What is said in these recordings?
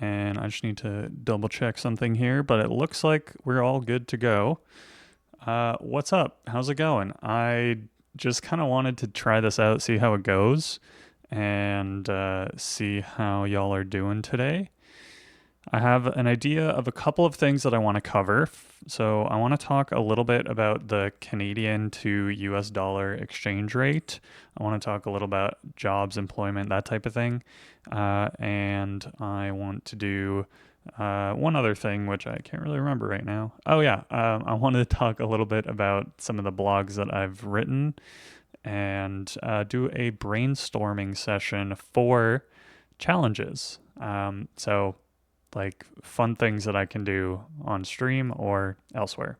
and I just need to double check something here, but it looks like we're all good to go. What's up? How's it going? I just kind of wanted to try this out, see how it goes, and see how y'all are doing today. I have an idea of a couple of things that I want to cover. So, I want to talk a little bit about the Canadian to US dollar exchange rate. I want to talk a little about jobs, employment, that type of thing. And I want to do one other thing, which I can't really remember right now. Oh, yeah. I wanted to talk a little bit about some of the blogs that I've written and do a brainstorming session for challenges. So, like fun things that I can do on stream or elsewhere.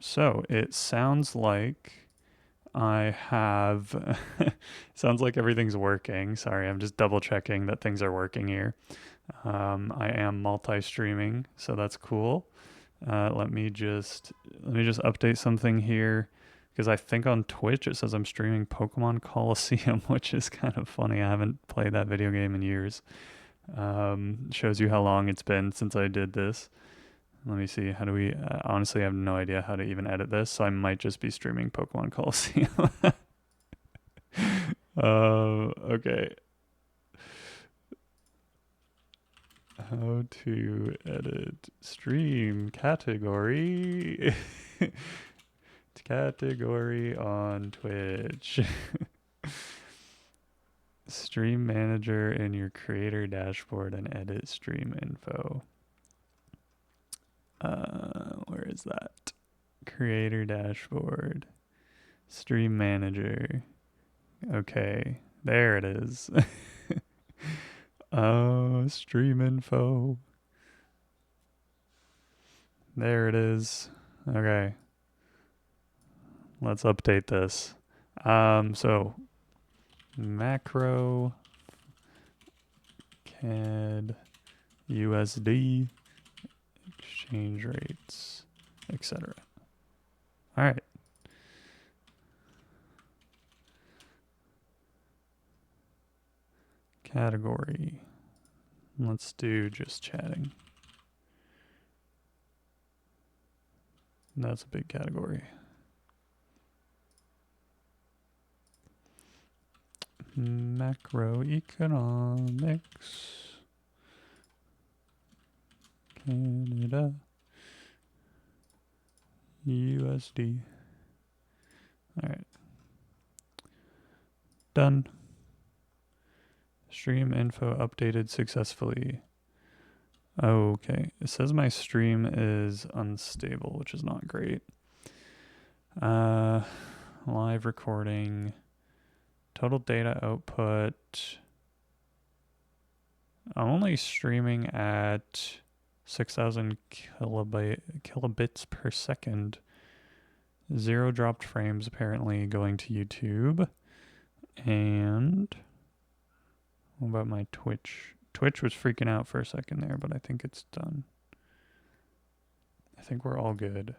So it sounds like I have, sounds like everything's working. Sorry, I'm just double checking that things are working here. I am multi-streaming, so that's cool. Let me just update something here because I think on Twitch it says I'm streaming Pokemon Coliseum, which is kind of funny. I haven't played that video game in years. Shows you how long it's been since I did this. Let me see. How do we? Honestly, I have no idea how to even edit this, so I might just be streaming Pokemon Coliseum. Okay. How to edit stream category. Category on Twitch. Stream manager in your creator dashboard and edit stream info. Where is that? Creator dashboard. Stream manager. Okay, there it is. Oh, stream info. There it is. Okay. Let's update this. So macro CAD USD exchange rates, etc. All right. Category. Let's do just chatting. That's a big category. Macroeconomics. Canada. USD. All right. Done. Stream info updated successfully. Okay. It says my stream is unstable, which is not great. Live recording. Total data output. I'm only streaming at 6,000 kilobits per second. 0 dropped frames apparently going to YouTube. And what about my Twitch? Twitch was freaking out for a second there, but I think it's done. I think we're all good.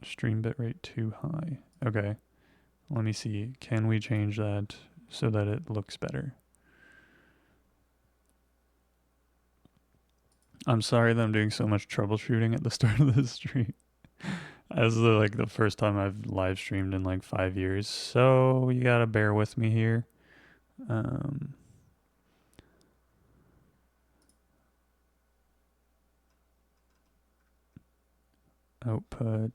Stream bitrate too high. Okay. Let me see. Can we change that so that it looks better? I'm sorry that I'm doing so much troubleshooting at the start of this stream. This is like the first time I've live streamed in like 5 years, so you gotta bear with me here. Output,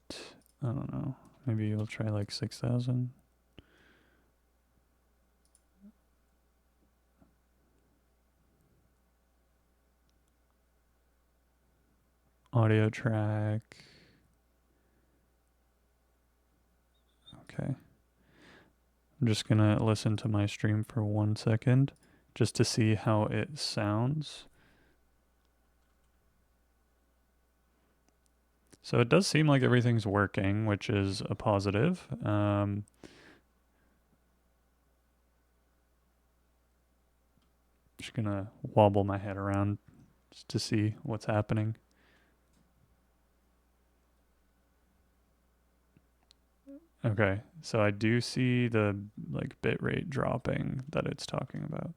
I don't know. Maybe you'll try like 6,000. Audio track. Okay. I'm just gonna listen to my stream for 1 second just to see how it sounds. So it does seem like everything's working, which is a positive. Just gonna wobble my head around just to see what's happening. Okay, so I do see the like bit rate dropping that it's talking about,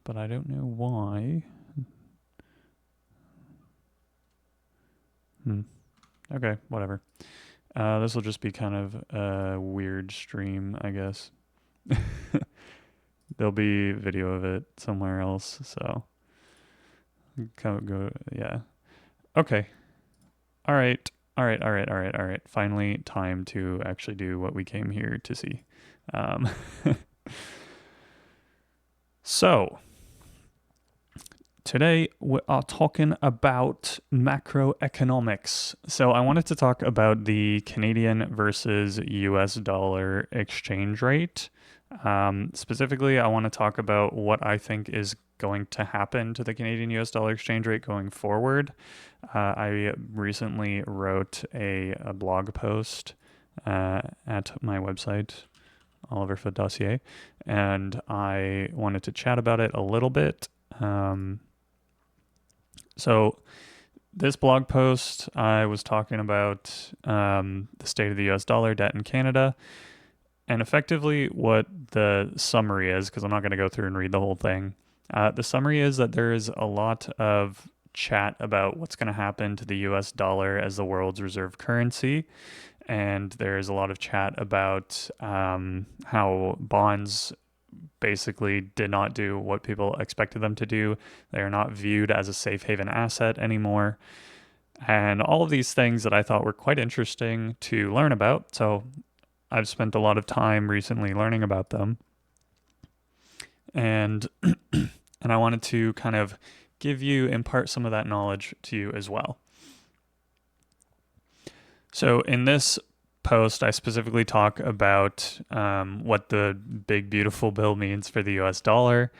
but I don't know why. Okay, whatever. This will just be kind of a weird stream, I guess. There'll be video of it somewhere else, so kind of go, yeah. Okay. All right. All right. All right. All right. All right. Finally, time to actually do what we came here to see. Um, so, today we are talking about macroeconomics. So, I wanted to talk about the Canadian versus US dollar exchange rate. Specifically, I want to talk about what I think is going to happen to the Canadian US dollar exchange rate going forward. I recently wrote a blog post at my website, oliverfoot.ca, and I wanted to chat about it a little bit. So, this blog post, I was talking about the state of the US dollar, debt in Canada, and effectively what the summary is, because I'm not going to go through and read the whole thing. The summary is that there is a lot of chat about what's going to happen to the US dollar as the world's reserve currency. And there's a lot of chat about how bonds basically did not do what people expected them to do. They are not viewed as a safe haven asset anymore. And all of these things that I thought were quite interesting to learn about. So I've spent a lot of time recently learning about them. And and I wanted to kind of impart some of that knowledge to you as well. So in this post, I specifically talk about what the big beautiful bill means for the U.S. dollar,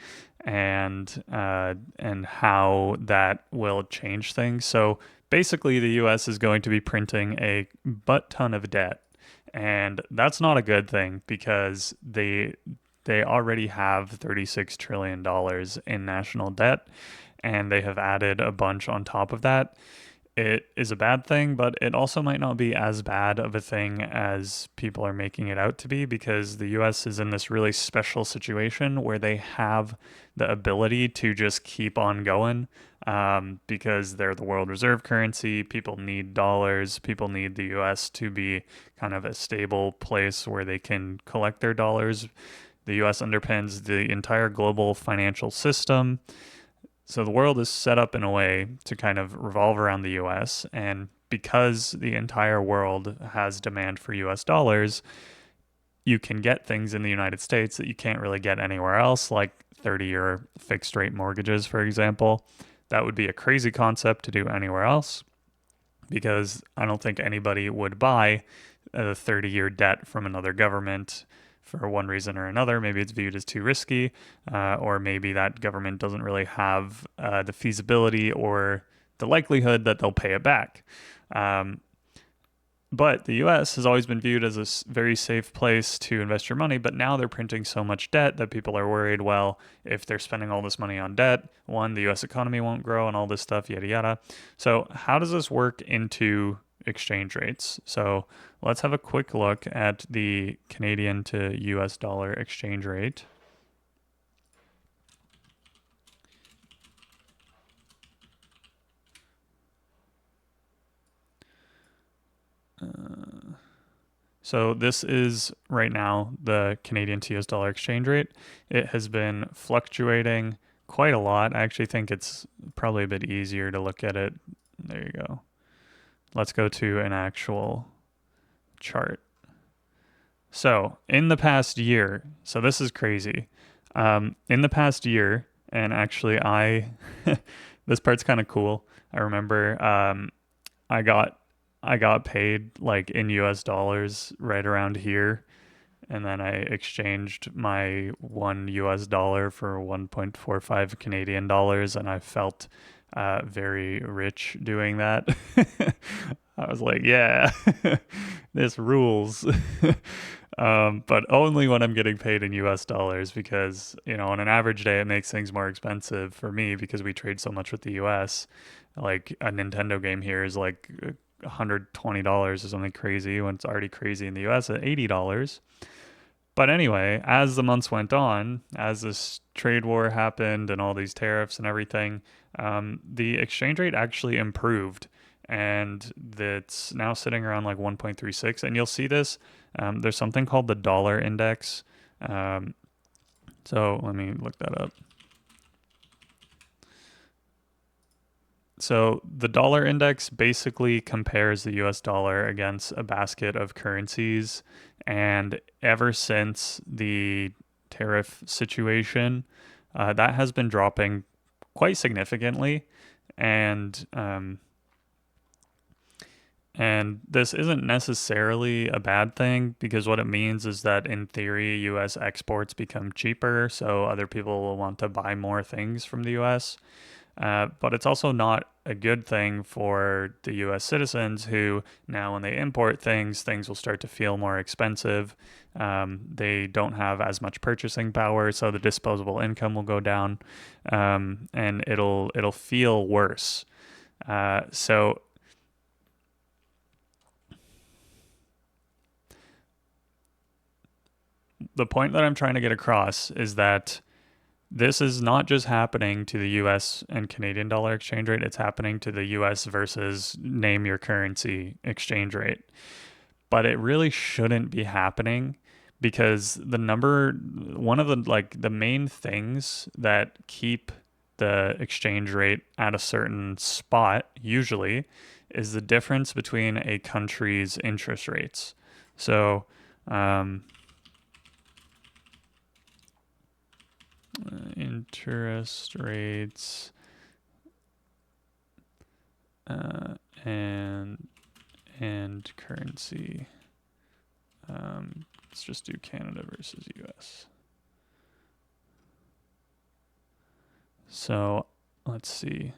and how that will change things. So basically, the U.S. is going to be printing a butt ton of debt, and that's not a good thing because they already have $36 trillion in national debt, and they have added a bunch on top of that. It is a bad thing, but it also might not be as bad of a thing as people are making it out to be, because the US is in this really special situation where they have the ability to just keep on going, because they're the world reserve currency. People need dollars. People need the US to be kind of a stable place where they can collect their dollars. The US underpins the entire global financial system. So the world is set up in a way to kind of revolve around the US. And because the entire world has demand for US dollars, you can get things in the United States that you can't really get anywhere else, like 30-year fixed rate mortgages, for example. That would be a crazy concept to do anywhere else, because I don't think anybody would buy a 30-year debt from another government for one reason or another. Maybe it's viewed as too risky, or maybe that government doesn't really have the feasibility or the likelihood that they'll pay it back. But the US has always been viewed as a very safe place to invest your money, but now they're printing so much debt that people are worried, well, if they're spending all this money on debt, one, the US economy won't grow and all this stuff, yada, yada. So how does this work into exchange rates? So let's have a quick look at the Canadian to US dollar exchange rate. So this is right now the Canadian to US dollar exchange rate. It has been fluctuating quite a lot. I actually think it's probably a bit easier to look at it. There you go. Let's go to an actual chart. So in the past year, so this is crazy. In the past year, and actually this part's kind of cool. I remember I got paid like in US dollars right around here, and then I exchanged my $1 US for 1.45 Canadian dollars, and I felt very rich doing that. I was like, yeah, this rules. But only when I'm getting paid in US dollars because, on an average day, it makes things more expensive for me because we trade so much with the US. Like a Nintendo game here is like $120 or something crazy when it's already crazy in the US at $80. But anyway, as the months went on, as this trade war happened and all these tariffs and everything, the exchange rate actually improved. And it's now sitting around like 1.36. And you'll see this. There's something called the dollar index. So let me look that up. So the dollar index basically compares the US dollar against a basket of currencies. And ever since the tariff situation, that has been dropping quite significantly. And and this isn't necessarily a bad thing because what it means is that in theory, US exports become cheaper, so other people will want to buy more things from the US. But it's also not a good thing for the US citizens who now, when they import things, things will start to feel more expensive. They don't have as much purchasing power, so the disposable income will go down, and it'll feel worse. So the point that I'm trying to get across is that this is not just happening to the US and Canadian dollar exchange rate, it's happening to the US versus name your currency exchange rate. But it really shouldn't be happening because one of the main things that keep the exchange rate at a certain spot usually is the difference between a country's interest rates. So, interest rates and currency. Let's just do Canada versus US. So let's see.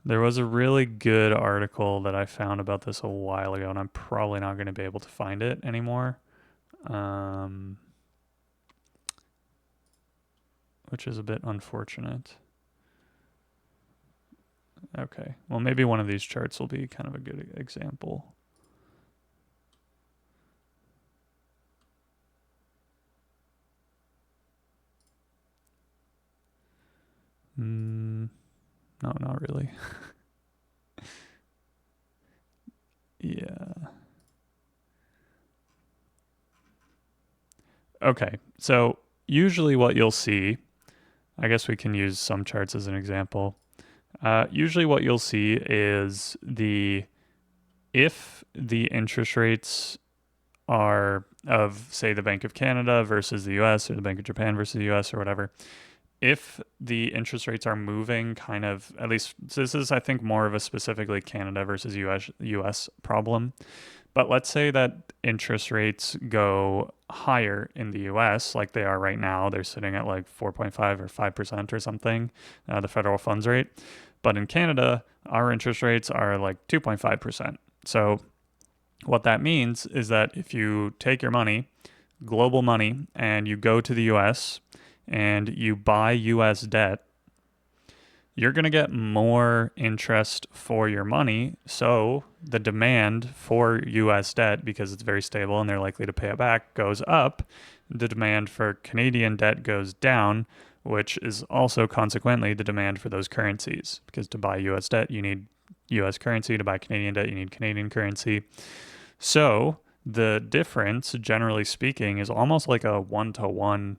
There was a really good article that I found about this a while ago, and I'm probably not going to be able to find it anymore. Which is a bit unfortunate. Okay, well, maybe one of these charts will be kind of a good example. No, not really. Yeah. Okay, so usually what you'll see, I guess we can use some charts as an example. Usually what you'll see is if the interest rates are of, say, the Bank of Canada versus the US or the Bank of Japan versus the US or whatever, if the interest rates are moving kind of, at least so this is, I think, more of a specifically Canada versus US problem. But let's say that interest rates go higher in the US like they are right now. They're sitting at like 4.5 or 5% or something, the federal funds rate. But in Canada, our interest rates are like 2.5%. So what that means is that if you take your money, global money, and you go to the US and you buy US debt, you're going to get more interest for your money. So the demand for US debt, because it's very stable and they're likely to pay it back, goes up. The demand for Canadian debt goes down, which is also consequently the demand for those currencies. Because to buy US debt, you need US currency. To buy Canadian debt, you need Canadian currency. So the difference, generally speaking, is almost like a one-to-one,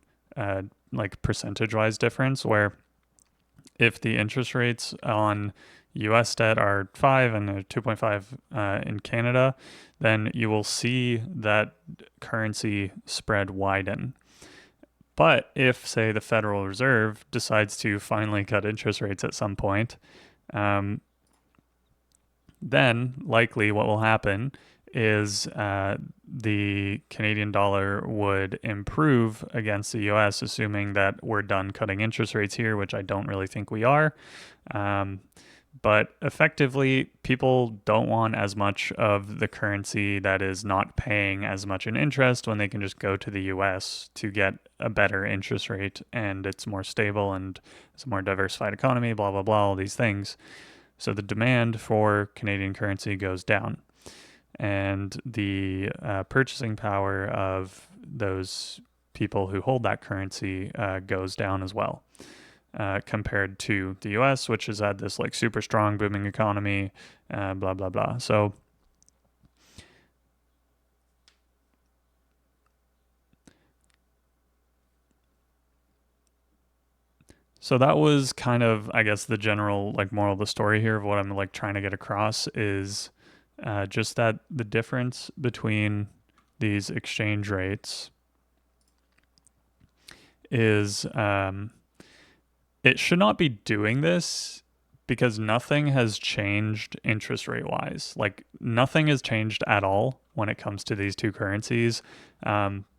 like percentage-wise difference, where if the interest rates on US debt are 5 and 2.5 in Canada, then you will see that currency spread widen. But if, say, the Federal Reserve decides to finally cut interest rates at some point, then likely what will happen is the Canadian dollar would improve against the US, assuming that we're done cutting interest rates here, which I don't really think we are. But effectively, people don't want as much of the currency that is not paying as much in interest when they can just go to the US to get a better interest rate, and it's more stable and it's a more diversified economy, blah, blah, blah, all these things. So the demand for Canadian currency goes down, and the purchasing power of those people who hold that currency goes down as well. Compared to the US, which has had this like super strong booming economy, blah, blah, blah. So that was kind of, I guess, the general like moral of the story here of what I'm like trying to get across is just that the difference between these exchange rates is it should not be doing this because nothing has changed interest rate wise. Like nothing has changed at all when it comes to these two currencies.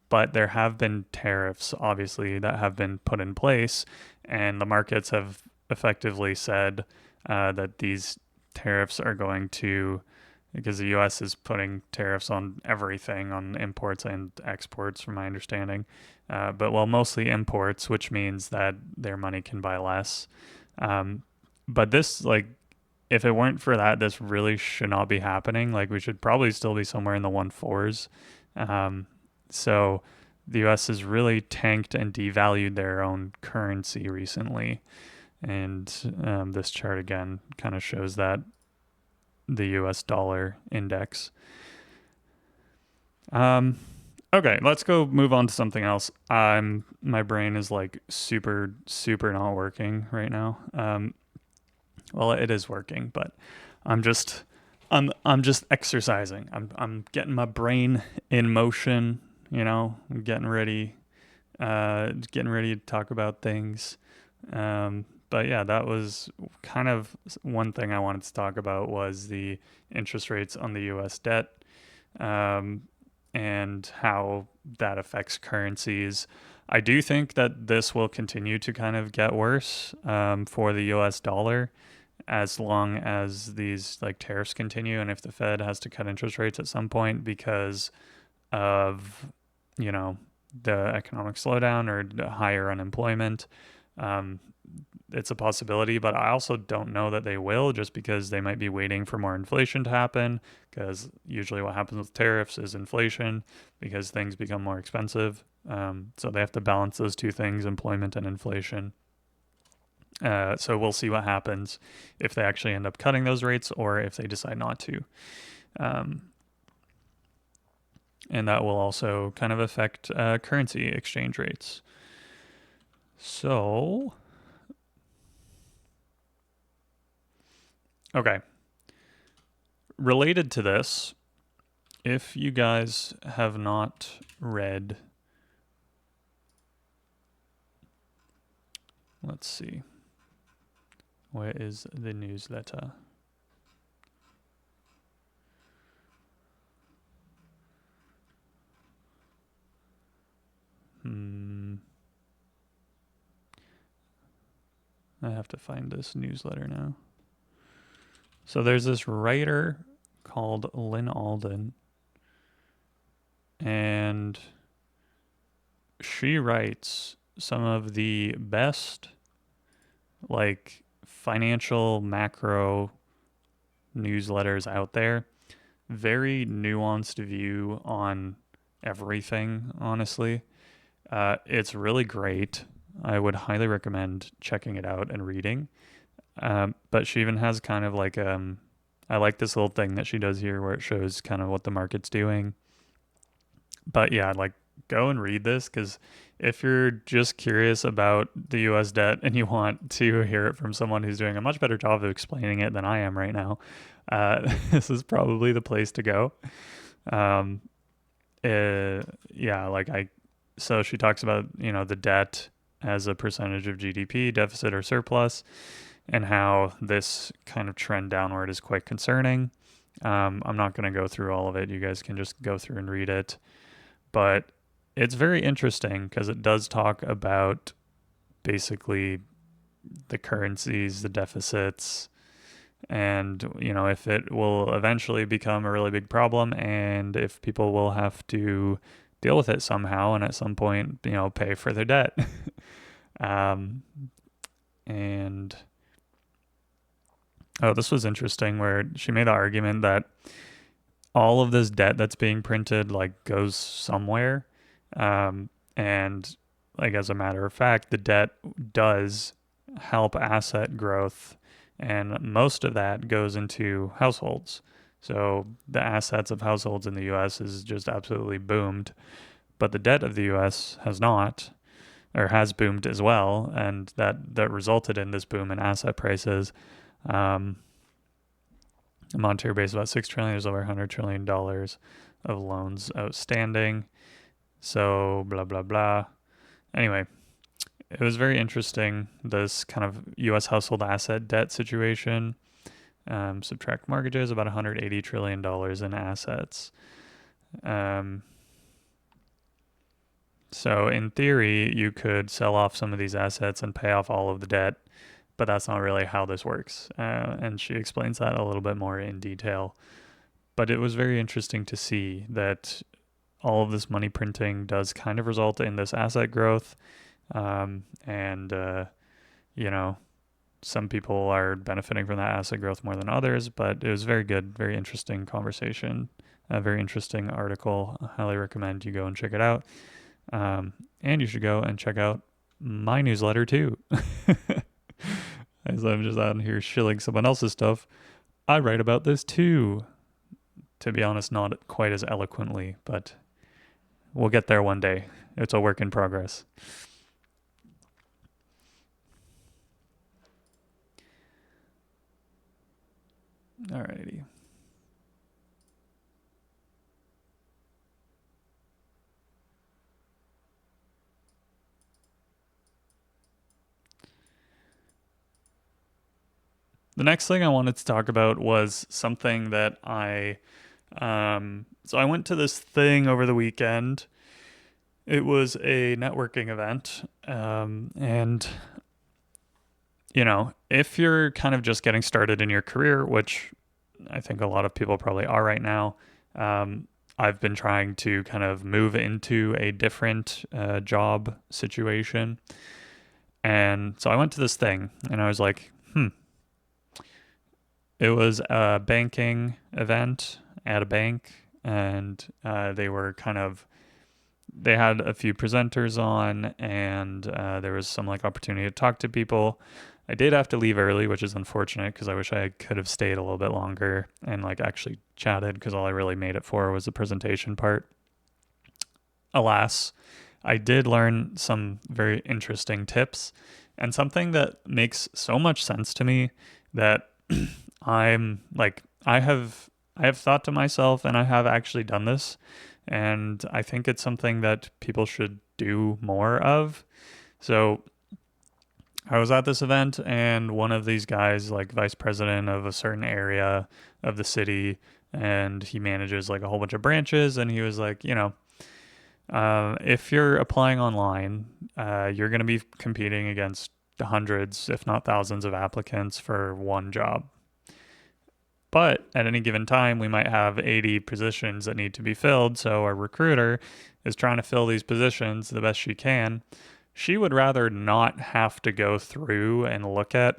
But there have been tariffs, obviously, that have been put in place, and the markets have effectively said that these tariffs are going to, because the US is putting tariffs on everything, on imports and exports, from my understanding. But well, mostly imports, which means that their money can buy less. But this, like, if it weren't for that, this really should not be happening. Like, we should probably still be somewhere in the 1.4s. So the US has really tanked and devalued their own currency recently. And this chart again kind of shows that the US dollar index. Okay, let's go move on to something else. My brain is like super not working right now. Well, it is working, but I'm just I'm just exercising. I'm getting my brain in motion, I'm getting ready to talk about things. But yeah, that was kind of one thing I wanted to talk about was the interest rates on the US debt, and how that affects currencies. I do think that this will continue to kind of get worse for the US dollar as long as these like tariffs continue, and if the Fed has to cut interest rates at some point because of, you know, the economic slowdown or the higher unemployment. It's a possibility, but I also don't know that they will, just because they might be waiting for more inflation to happen, because usually what happens with tariffs is inflation because things become more expensive. So they have to balance those two things, employment and inflation. So we'll see what happens if they actually end up cutting those rates or if they decide not to. And that will also kind of affect currency exchange rates. So, okay. Related to this, if you guys have not read, let's see, where is the newsletter? I have to find this newsletter now. So there's this writer called Lynn Alden, and she writes some of the best like financial macro newsletters out there. Very nuanced view on everything, honestly. It's really great. I would highly recommend checking it out and reading. But she even has kind of like I like this little thing that she does here where it shows kind of what the market's doing. But yeah, like go and read this, because if you're just curious about the US debt and you want to hear it from someone who's doing a much better job of explaining it than I am right now, this is probably the place to go. Yeah, so she talks about, the debt as a percentage of GDP, deficit or surplus, and how this kind of trend downward is quite concerning. I'm not going to go through all of it. You guys can just go through and read it. But it's very interesting because it does talk about basically the currencies, the deficits, and if it will eventually become a really big problem, and if people will have to deal with it somehow, and at some point pay for their debt. um, and oh, this was interesting where she made the argument that all of this debt that's being printed like goes somewhere, and like as a matter of fact, the debt does help asset growth, and most of that goes into households. So the assets of households in the U.S. is just absolutely boomed, but the debt of the U.S. has not, or has boomed as well, and that resulted in this boom in asset prices. Um, Monetary base about $6 trillion. There's over $100 trillion of loans outstanding. So blah blah blah. Anyway, it was very interesting, this kind of U.S. household asset debt situation. Subtract mortgages, about $180 trillion in assets. So in theory, you could sell off some of these assets and pay off all of the debt, but that's not really how this works. And she explains that a little bit more in detail. But it was very interesting to see that all of this money printing does kind of result in this asset growth. And some people are benefiting from that asset growth more than others, but it was very good, very interesting conversation, a very interesting article. I highly recommend you go and check it out. And you should go and check out my newsletter too. As I'm just out here shilling someone else's stuff, I write about this too. To be honest, not quite as eloquently, but we'll get there one day. It's a work in progress. Alrighty. The next thing I wanted to talk about was something that so I went to this thing over the weekend. It was a networking event. And, if you're kind of just getting started in your career, which I think a lot of people probably are right now, I've been trying to kind of move into a different job situation. And so I went to this thing and I was like, it was a banking event at a bank, and they had a few presenters on, and there was some like opportunity to talk to people. I did have to leave early, which is unfortunate because I wish I could have stayed a little bit longer and like actually chatted, because all I really made it for was the presentation part. Alas, I did learn some very interesting tips, and something that makes so much sense to me that I'm like, I have thought to myself, and I have actually done this, and I think it's something that people should do more of. So I was at this event, and one of these guys, like vice president of a certain area of the city, and he manages like a whole bunch of branches, and he was like, if you're applying online, you're going to be competing against hundreds, if not thousands, of applicants for one job. But at any given time, we might have 80 positions that need to be filled. So our recruiter is trying to fill these positions the best she can. She would rather not have to go through and look at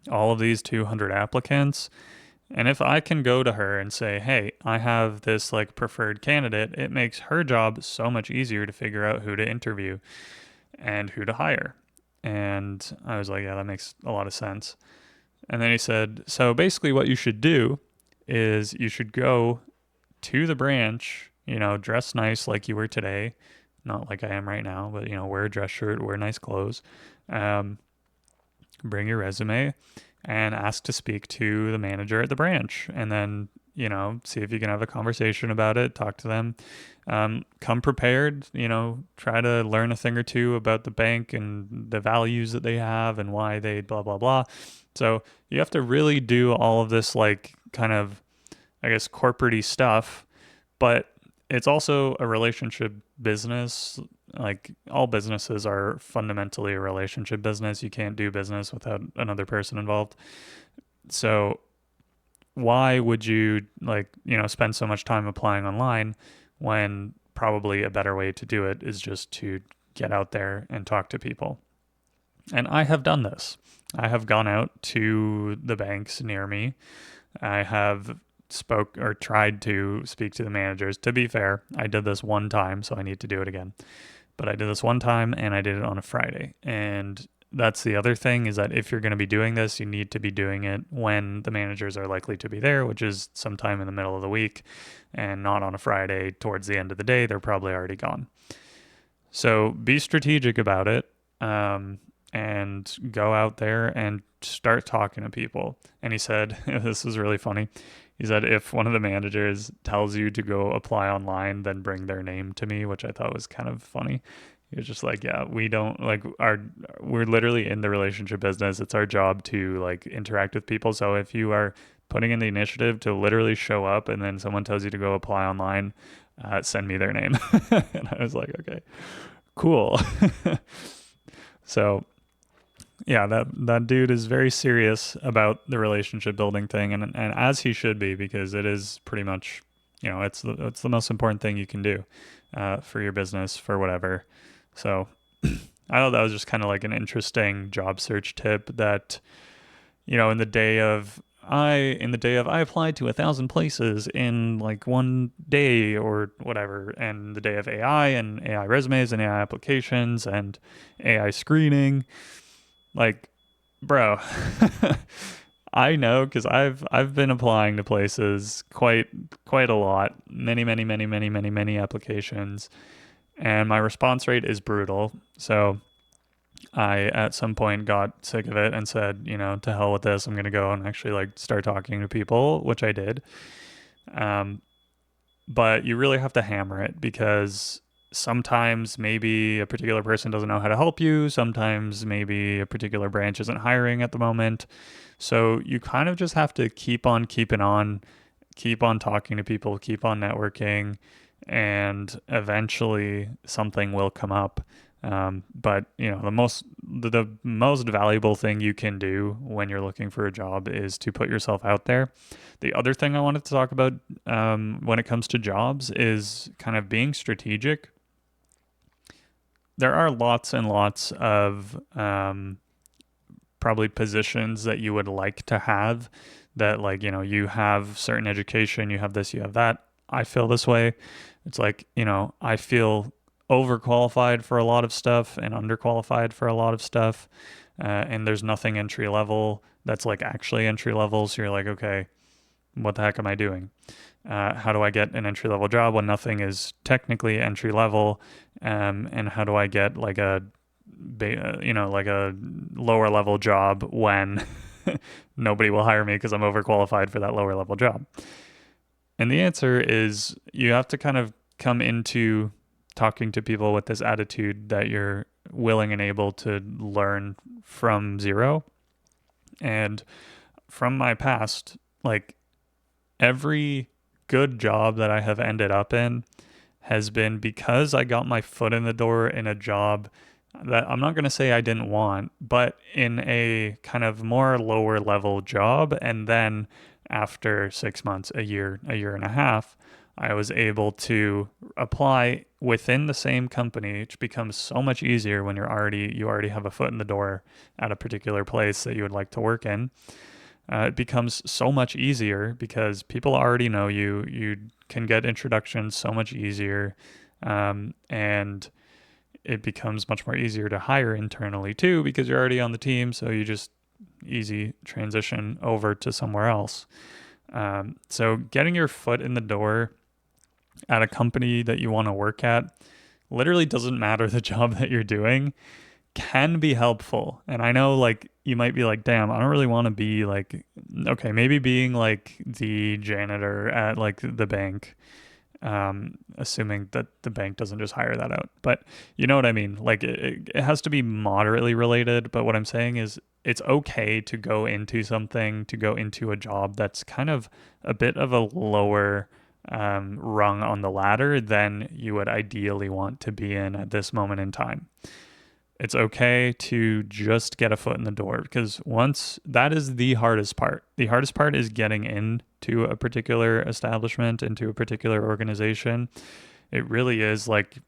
all of these 200 applicants. And if I can go to her and say, hey, I have this like preferred candidate, it makes her job so much easier to figure out who to interview and who to hire. And I was like, yeah, that makes a lot of sense. And then he said, so basically what you should do is you should go to the branch, dress nice like you were today, not like I am right now, but, wear a dress shirt, wear nice clothes, bring your resume, and ask to speak to the manager at the branch. And then, see if you can have a conversation about it, talk to them. Come prepared, try to learn a thing or two about the bank and the values that they have and why they blah, blah, blah. So you have to really do all of this, like, kind of, I guess, corporate-y stuff, but it's also a relationship business. Like, all businesses are fundamentally a relationship business. You can't do business without another person involved. So why would you spend so much time applying online when probably a better way to do it is just to get out there and talk to people? And I have done this. I have gone out to the banks near me. I have spoke or tried to speak to the managers. To be fair, I did this one time, so I need to do it again. But I did this one time and I did it on a Friday. And that's the other thing, is that if you're going to be doing this, you need to be doing it when the managers are likely to be there, which is sometime in the middle of the week and not on a Friday towards the end of the day. They're probably already gone. So be strategic about it, and go out there and start talking to people. And he said, this was really funny. He said, if one of the managers tells you to go apply online, then bring their name to me, which I thought was kind of funny. He was just like, yeah, we don't we're literally in the relationship business. It's our job to like interact with people. So if you are putting in the initiative to literally show up and then someone tells you to go apply online, send me their name. And I was like, okay, cool. So yeah, that dude is very serious about the relationship building thing, and as he should be, because it is pretty much, it's the most important thing you can do for your business, for whatever. So I thought that was just kind of like an interesting job search tip that, in the day of I applied to 1,000 places in like one day or whatever, and the day of AI and AI resumes and AI applications and AI screening, like, bro, I know, because I've been applying to places quite a lot, many applications, and my response rate is brutal. So I at some point got sick of it and said, to hell with this. I'm gonna go and actually like start talking to people, which I did. Um, but you really have to hammer it, because sometimes maybe a particular person doesn't know how to help you. Sometimes maybe a particular branch isn't hiring at the moment. So you kind of just have to keep on keeping on, keep on talking to people, keep on networking, and eventually something will come up. But the most valuable thing you can do when you're looking for a job is to put yourself out there. The other thing I wanted to talk about, when it comes to jobs, is kind of being strategic. There are lots and lots of probably positions that you would like to have, that you have certain education, you have this, you have that. I feel this way. It's like, I feel overqualified for a lot of stuff and underqualified for a lot of stuff. And there's nothing entry level that's like actually entry level. So you're like, okay, what the heck am I doing? How do I get an entry level job when nothing is technically entry level? And how do I get like like a lower level job when nobody will hire me because I'm overqualified for that lower level job? And the answer is, you have to kind of come into talking to people with this attitude that you're willing and able to learn from zero. And from my past, like, every good job that I have ended up in has been because I got my foot in the door in a job that I'm not going to say I didn't want, but in a kind of more lower level job. And then after 6 months, a year and a half, I was able to apply within the same company, which becomes so much easier when you already have a foot in the door at a particular place that you would like to work in. It becomes so much easier because people already know you. You can get introductions so much easier, and it becomes much more easier to hire internally too, because you're already on the team. So you just easy transition over to somewhere else. So getting your foot in the door at a company that you want to work at, literally doesn't matter the job that you're doing, can be helpful. And I know, like, you might be like, damn, I don't really want to be like, okay, maybe being like the janitor at like the bank, assuming that the bank doesn't just hire that out. But you know what I mean? Like, it has to be moderately related. But what I'm saying is, it's okay to go into a job that's kind of a bit of a lower rung on the ladder than you would ideally want to be in at this moment in time. It's okay to just get a foot in the door, because once that is the hardest part. The hardest part is getting into a particular establishment, into a particular organization. It really is like,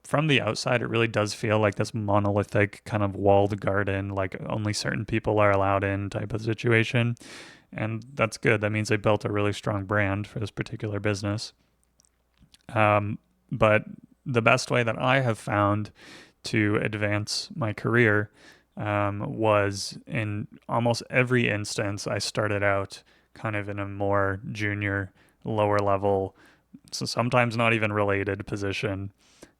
from the outside, it really does feel like this monolithic kind of walled garden, like only certain people are allowed in type of situation. And that's good. That means they built a really strong brand for this particular business. But the best way that I have found to advance my career was in almost every instance, I started out kind of in a more junior, lower level, so sometimes not even related position.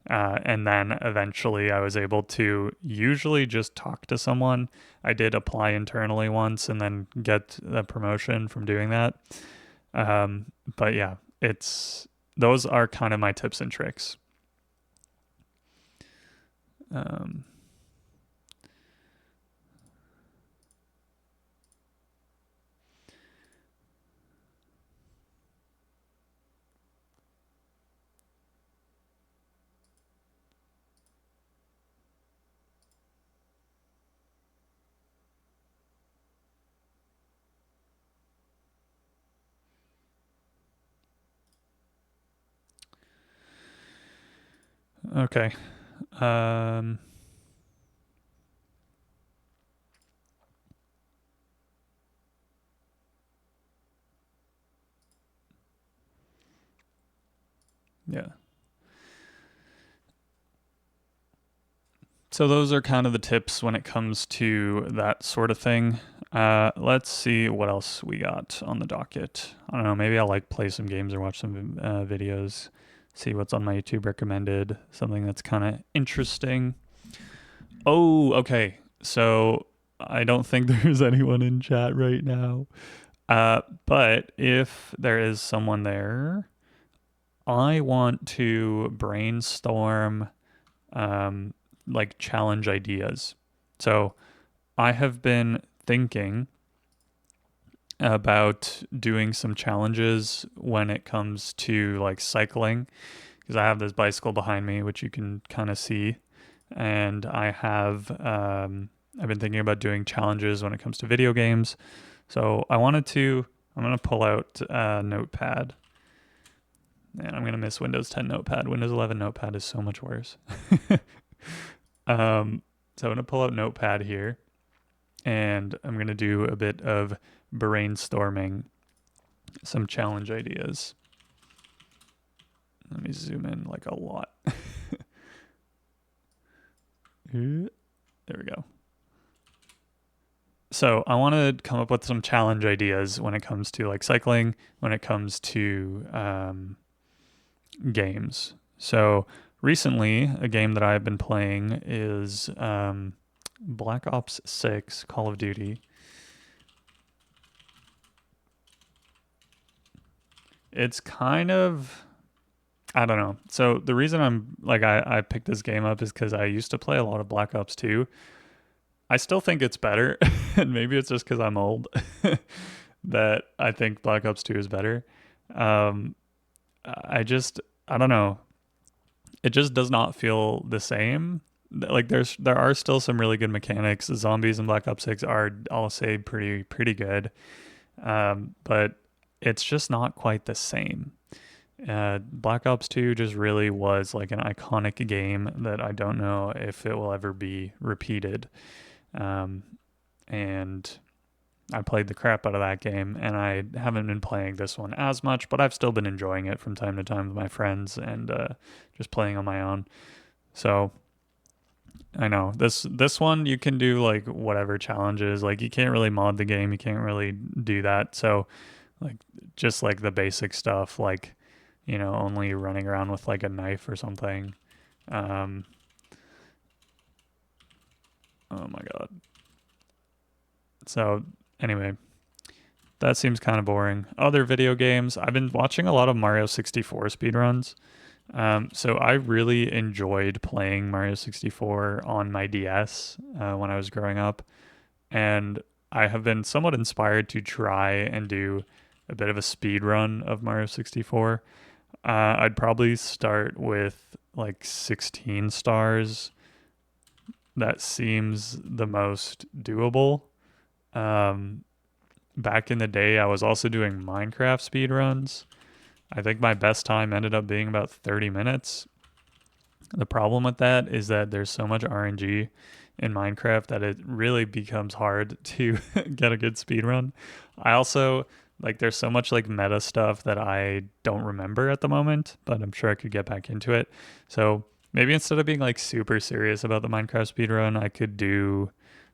And then eventually I was able to usually just talk to someone. I did apply internally once and then get the promotion from doing that. But yeah, those are kind of my tips and tricks. Um, okay. Um, yeah. So those are kind of the tips when it comes to that sort of thing. Let's see what else we got on the docket. I don't know. Maybe I'll like play some games or watch some videos, see what's on my YouTube recommended, something that's kind of interesting. Oh, okay. So I don't think there's anyone in chat right now. But if there is someone there, I want to brainstorm like challenge ideas. So I have been thinking about doing some challenges when it comes to like cycling, because I have this bicycle behind me, which you can kind of see, and I've been thinking about doing challenges when it comes to video games. So I'm gonna pull out a notepad. And I'm gonna miss Windows 10 Notepad. Windows 11 Notepad is so much worse. So I'm gonna pull out Notepad here, and I'm gonna do a bit of brainstorming some challenge ideas. Let me zoom in like a lot. There we go. So I want to come up with some challenge ideas when it comes to like cycling, when it comes to games. So recently, a game that I've been playing is Black Ops 6 Call of Duty. It's kind of, I don't know. So the reason I'm like, I picked this game up is because I used to play a lot of Black Ops 2. I still think it's better, and maybe it's just because I'm old that I think Black Ops 2 is better. Um, I don't know. It just does not feel the same. Like there are still some really good mechanics. The zombies in Black Ops 6 are, I'll say, pretty good. But it's just not quite the same. Black Ops 2 just really was like an iconic game that I don't know if it will ever be repeated. And I played the crap out of that game, and I haven't been playing this one as much, but I've still been enjoying it from time to time with my friends and just playing on my own. So I know this one you can do like whatever challenges. Like you can't really mod the game, you can't really do that. So like just like the basic stuff, like only running around with like a knife or something. Um, oh my god. So anyway, that seems kind of boring. Other video games, I've been watching a lot of Mario 64 speedruns. So I really enjoyed playing Mario 64 on my DS when I was growing up. And I have been somewhat inspired to try and do a bit of a speed run of Mario 64. I'd probably start with like 16 stars, that seems the most doable. Um, Back in the day, I was also doing Minecraft speedruns. I think my best time ended up being about 30 minutes. The problem with that is that there's so much RNG in Minecraft that it really becomes hard to get a good speed run. I also like there's so much like meta stuff that I don't remember at the moment, but I'm sure I could get back into it. So maybe instead of being like super serious about the Minecraft speed run, I could do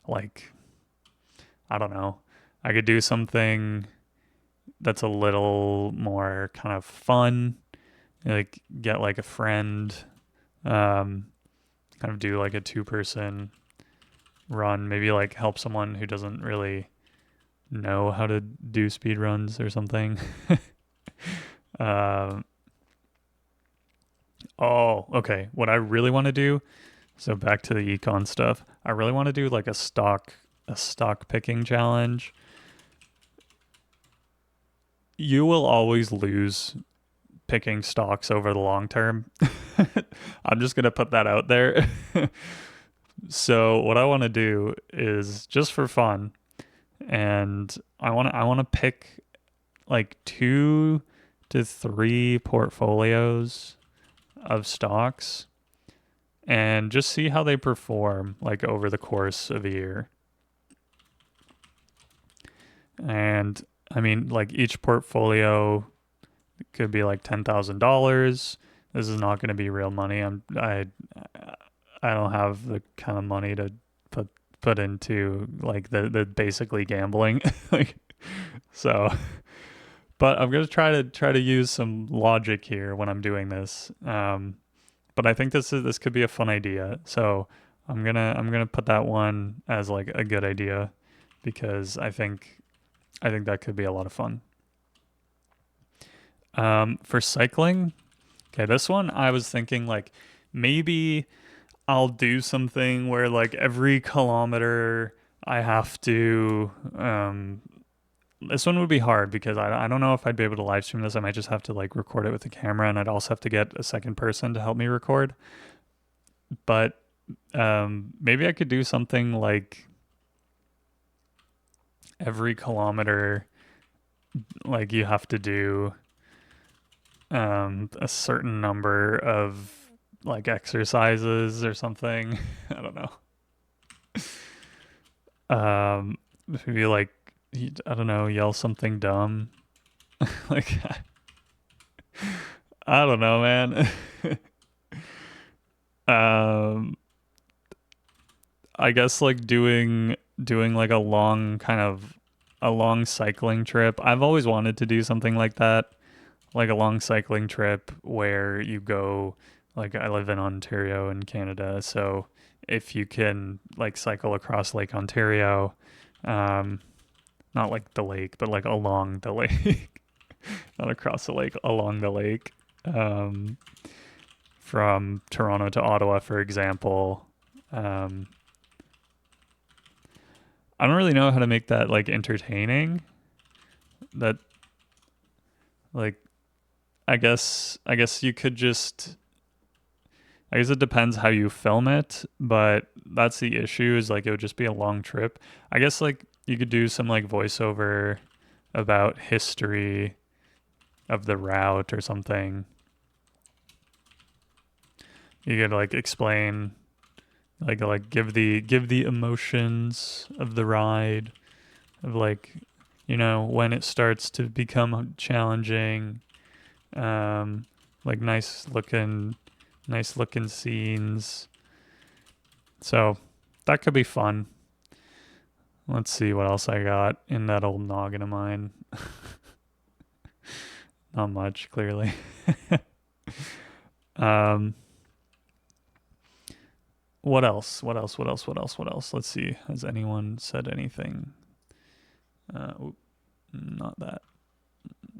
like I don't know. I could do something that's a little more kind of fun, like get like a friend, um, kind of do like a two-person run, maybe like help someone who doesn't really know how to do speed runs or something. um, oh, okay. What I really want to do, so back to the econ stuff. I really want to do like a stock picking challenge. You will always lose picking stocks over the long term. I'm just gonna put that out there. So what I want to do is just for fun, and I want to pick like 2 to 3 portfolios of stocks and just see how they perform like over the course of a year. And I mean, like each portfolio could be like $10,000. This is not going to be real money. I don't have the kind of money to put into like the basically gambling. Like so, but I'm gonna try to use some logic here when I'm doing this. But I think this could be a fun idea. So I'm gonna put that one as like a good idea because I think that could be a lot of fun. For cycling, okay, this one I was thinking like maybe I'll do something where like every kilometer I have to this one would be hard because I don't know if I'd be able to live stream this. I might just have to like record it with the camera and I'd also have to get a second person to help me record. But maybe I could do something like every kilometer like you have to do a certain number of like exercises or something. I don't know. Maybe like I don't know, yell something dumb. Like I don't know, man. um, I guess like doing like a long cycling trip. I've always wanted to do something like that, like a long cycling trip where you go like I live in Ontario in Canada, so if you can like cycle across Lake Ontario, um, not like the lake, but like along the lake, not across the lake, along the lake, um, from Toronto to Ottawa, for example. Um, I don't really know how to make that like entertaining. That like I guess you could just I guess it depends how you film it, but that's the issue is like it would just be a long trip. I guess like you could do some like voiceover about history of the route or something. You could like explain like give the emotions of the ride of like when it starts to become challenging, um like nice looking scenes. So that could be fun. Let's see what else I got in that old noggin of mine. Not much, clearly. um what else, what else? Let's see, has anyone said anything? Oop, not that.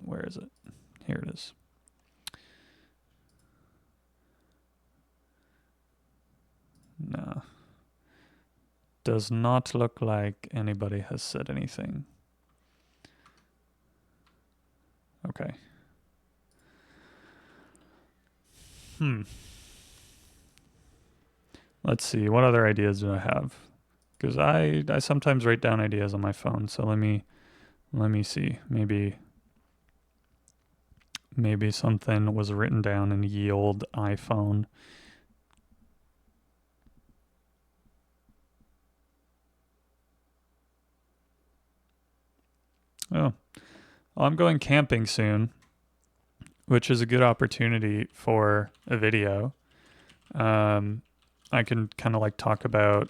Where is it? Here it is. No, does not look like anybody has said anything. Okay. Let's see, what other ideas do I have? Because I sometimes write down ideas on my phone, so let me see. Maybe something was written down in ye old iPhone. Oh, I'm going camping soon, which is a good opportunity for a video. I can kind of like talk about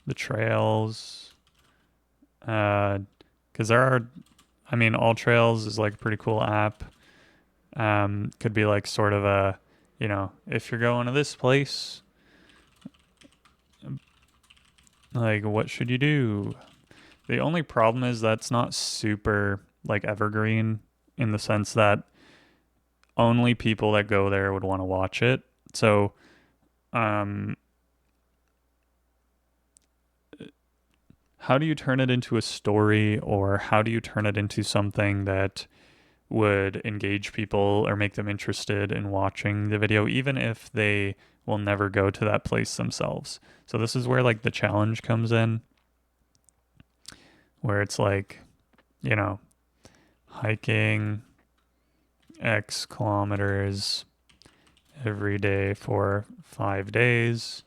the trails, because All Trails is like a pretty cool app. Could be like sort of a, if you're going to this place, like what should you do? The only problem is that's not super like evergreen in the sense that only people that go there would want to watch it. So, um, how do you turn it into a story, or how do you turn it into something that would engage people or make them interested in watching the video, even if they will never go to that place themselves? So this is where like the challenge comes in, where it's like, you know, hiking X kilometers every day for 5 days,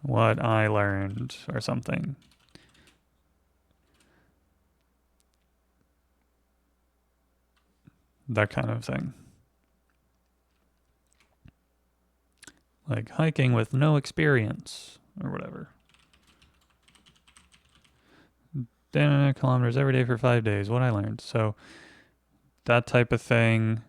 what I learned, or something. That kind of thing. Like hiking with no experience, or whatever. 10 kilometers every day for 5 days, what I learned. So that type of thing.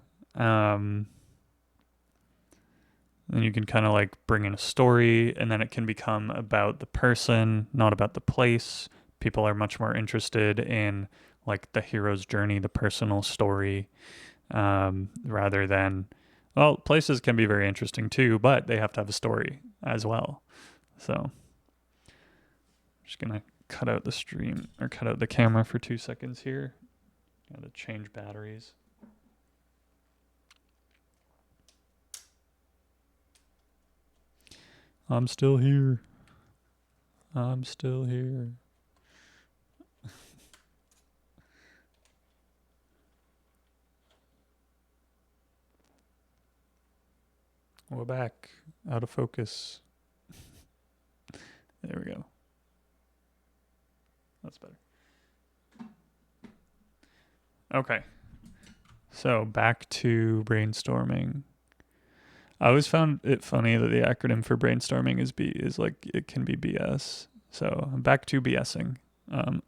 Then you can kind of like bring in a story, and then it can become about the person, not about the place. People are much more interested in like the hero's journey, the personal story, rather than, well, places can be very interesting too, but they have to have a story as well. So I'm just gonna cut out the stream, or cut out the camera for 2 seconds here. Gotta change batteries. I'm still here. I'm still here. We're back. Out of focus. There we go. That's better. Okay. So back to brainstorming. I always found it funny that the acronym for brainstorming is like it can be BS. So I'm back to BSing. Um,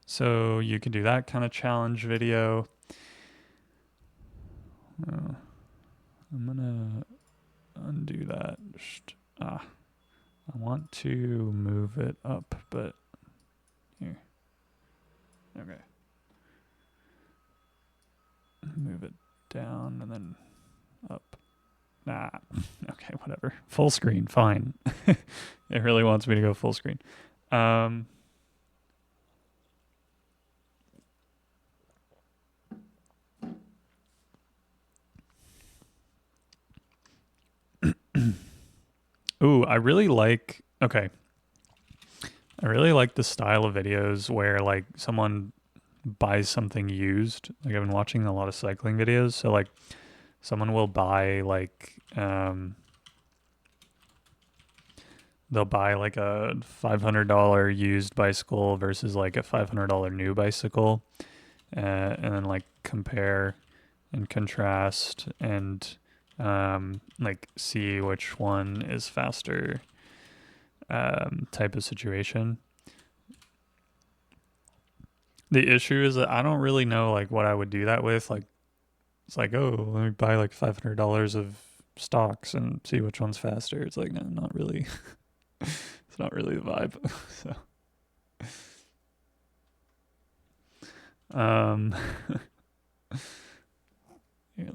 so you can do that kind of challenge video. I'm gonna undo that. I want to move it up, but here. Okay. Move it down and then up. Nah. Okay, whatever. Full screen, fine. It really wants me to go full screen. Ooh, I really like the style of videos where like someone buys something used. Like I've been watching a lot of cycling videos, so like someone will buy like they'll buy like a $500 used bicycle versus like a $500 new bicycle, and then like compare and contrast and like see which one is faster, type of situation. The issue is that I don't really know like what I would do that with. Like it's like, oh, let me buy like $500 of stocks and see which one's faster. It's like, no, not really. It's not really the vibe. So, here,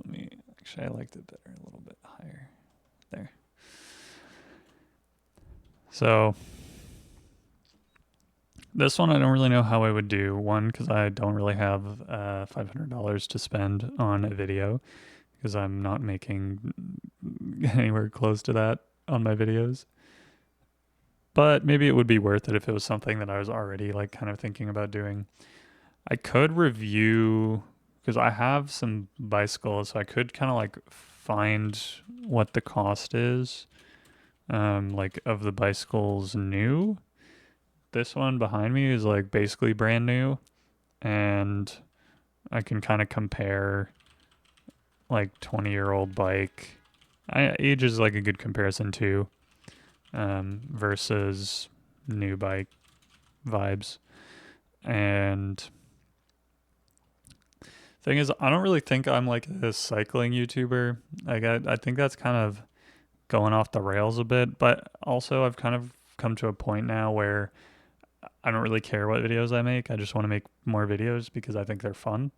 I liked it better a little bit higher there. So This one I don't really know how I would do. One, because I don't really have $500 to spend on a video because I'm not making anywhere close to that on my videos. But maybe it would be worth it if it was something that I was already like kind of thinking about doing. I could review because I have some bicycles, so I could kind of like find what the cost is, like of the bicycles new. This one behind me is like basically brand new, and I can kind of compare like 20-year-old bike. Age is like a good comparison too, versus new bike vibes. And thing is, I don't really think I'm like a cycling YouTuber. Like I think that's kind of going off the rails a bit, but also I've kind of come to a point now where I don't really care what videos I make. I just want to make more videos because I think they're fun.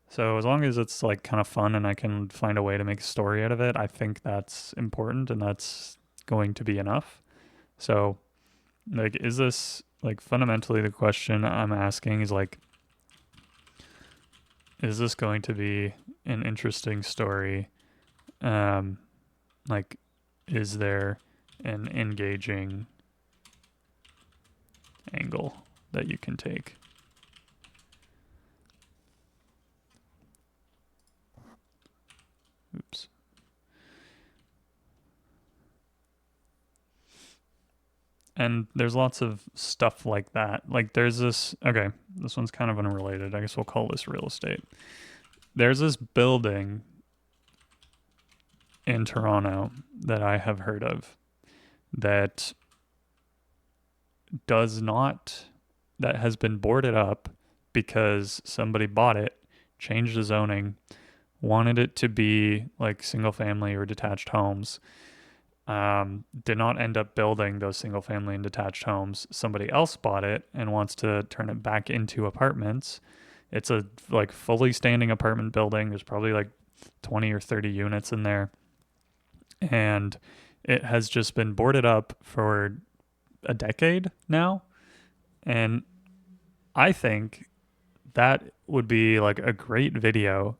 So as long as it's like kind of fun and I can find a way to make a story out of it, I think that's important and that's going to be enough. So like, is this like fundamentally the question I'm asking is like, is this going to be an interesting story? Like, is there an engaging angle that you can take? Oops. And there's lots of stuff like that. Like there's this, okay, this one's kind of unrelated. I guess we'll call this real estate. There's this building in Toronto that I have heard of that that has been boarded up because somebody bought it, changed the zoning, wanted it to be like single family or detached homes. Did not end up building those single family and detached homes. Somebody else bought it and wants to turn it back into apartments. It's a like fully standing apartment building. There's probably like 20 or 30 units in there. And it has just been boarded up for a decade now. And I think that would be like a great video,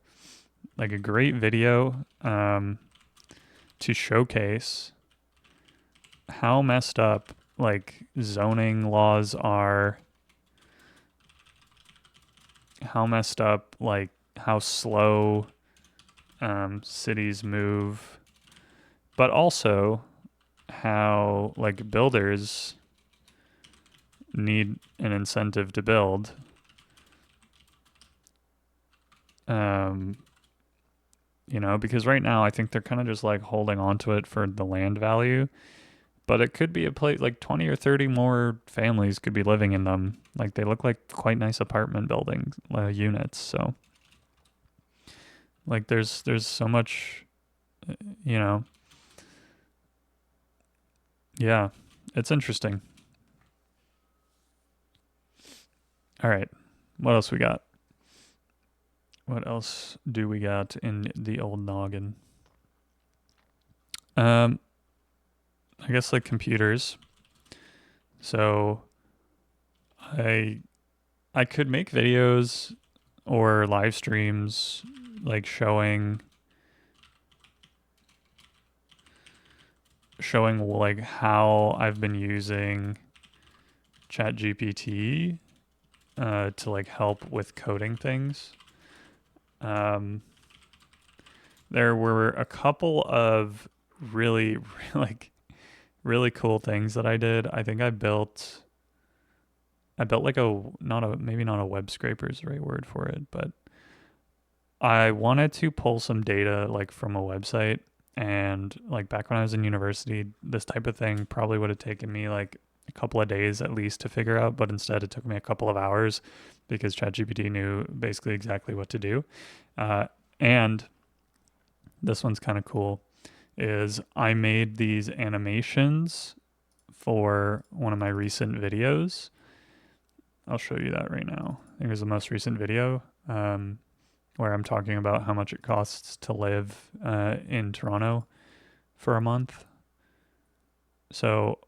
to showcase how messed up like zoning laws are, how messed up like how slow cities move, but also how like builders need an incentive to build. Because right now I think they're kind of just like holding on to it for the land value, but it could be a place like 20 or 30 more families could be living in them. Like they look like quite nice apartment buildings, units. So like there's so much, you know, yeah, it's interesting. All right. What else we got? What else do we got in the old noggin? I guess like computers. So I could make videos or live streams like showing like how I've been using ChatGPT to like help with coding things. There were a couple of really like really cool things that I did. I think I built like maybe not a web scraper is the right word for it, but I wanted to pull some data like from a website, and like back when I was in university, this type of thing probably would have taken me like a couple of days at least to figure out, but instead it took me a couple of hours because ChatGPT knew basically exactly what to do. And this one's kind of cool is I made these animations for one of my recent videos. I'll show you that right now. I think it was the most recent video where I'm talking about how much it costs to live in Toronto for a month. So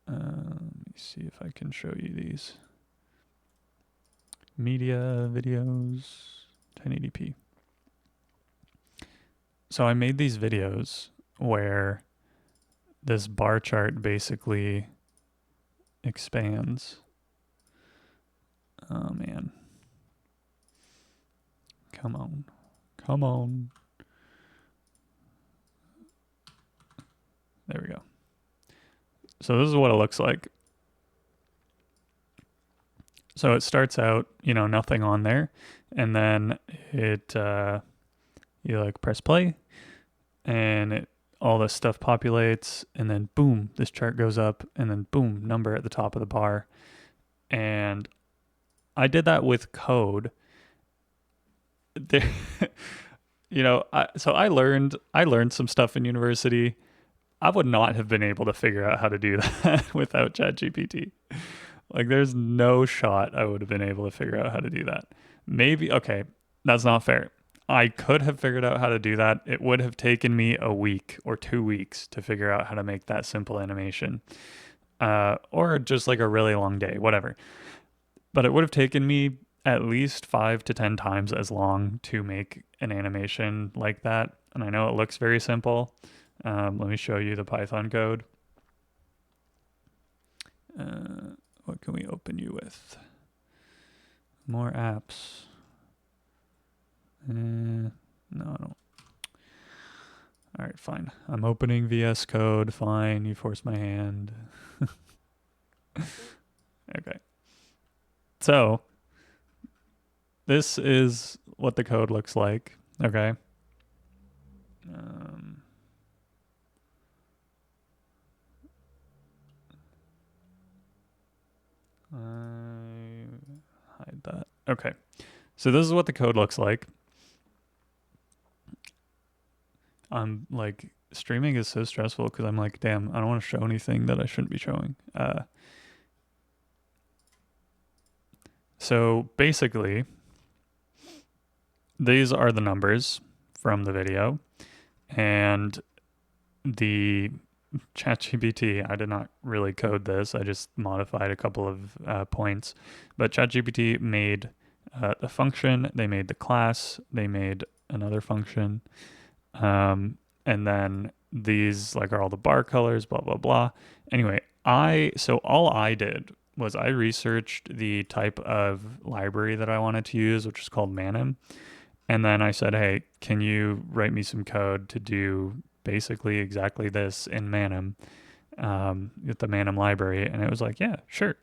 let me see if I can show you these. Media, videos, 1080p. So I made these videos where this bar chart basically expands. Oh man. Come on. Come on. There we go. So this is what it looks like. So it starts out, you know, nothing on there, and then it you like press play, and all this stuff populates, and then boom, this chart goes up, and then boom, number at the top of the bar. And I did that with code. There, you know, I learned some stuff in university. I would not have been able to figure out how to do that without ChatGPT. Like, there's no shot I would have been able to figure out how to do that. Maybe, okay, that's not fair. I could have figured out how to do that. It would have taken me a week or 2 weeks to figure out how to make that simple animation. Or just like a really long day, whatever. But it would have taken me at least 5 to 10 times as long to make an animation like that. And I know it looks very simple. Let me show you the Python code. What can we open you with? More apps. No, I don't. All right, fine. I'm opening VS Code. Fine, you forced my hand. Okay. So, this is what the code looks like. Okay. I hide that. Okay. So this is what the code looks like. I'm like, streaming is so stressful because I'm like, damn, I don't want to show anything that I shouldn't be showing. So basically, these are the numbers from the video, and the ChatGPT, I did not really code this. I just modified a couple of points, but ChatGPT made the function, they made the class, they made another function, and then these like are all the bar colors, blah, blah, blah. Anyway, so all I did was I researched the type of library that I wanted to use, which is called Manim. And then I said, hey, can you write me some code to do basically exactly this in Manim, with the Manim library? And it was like, yeah, sure.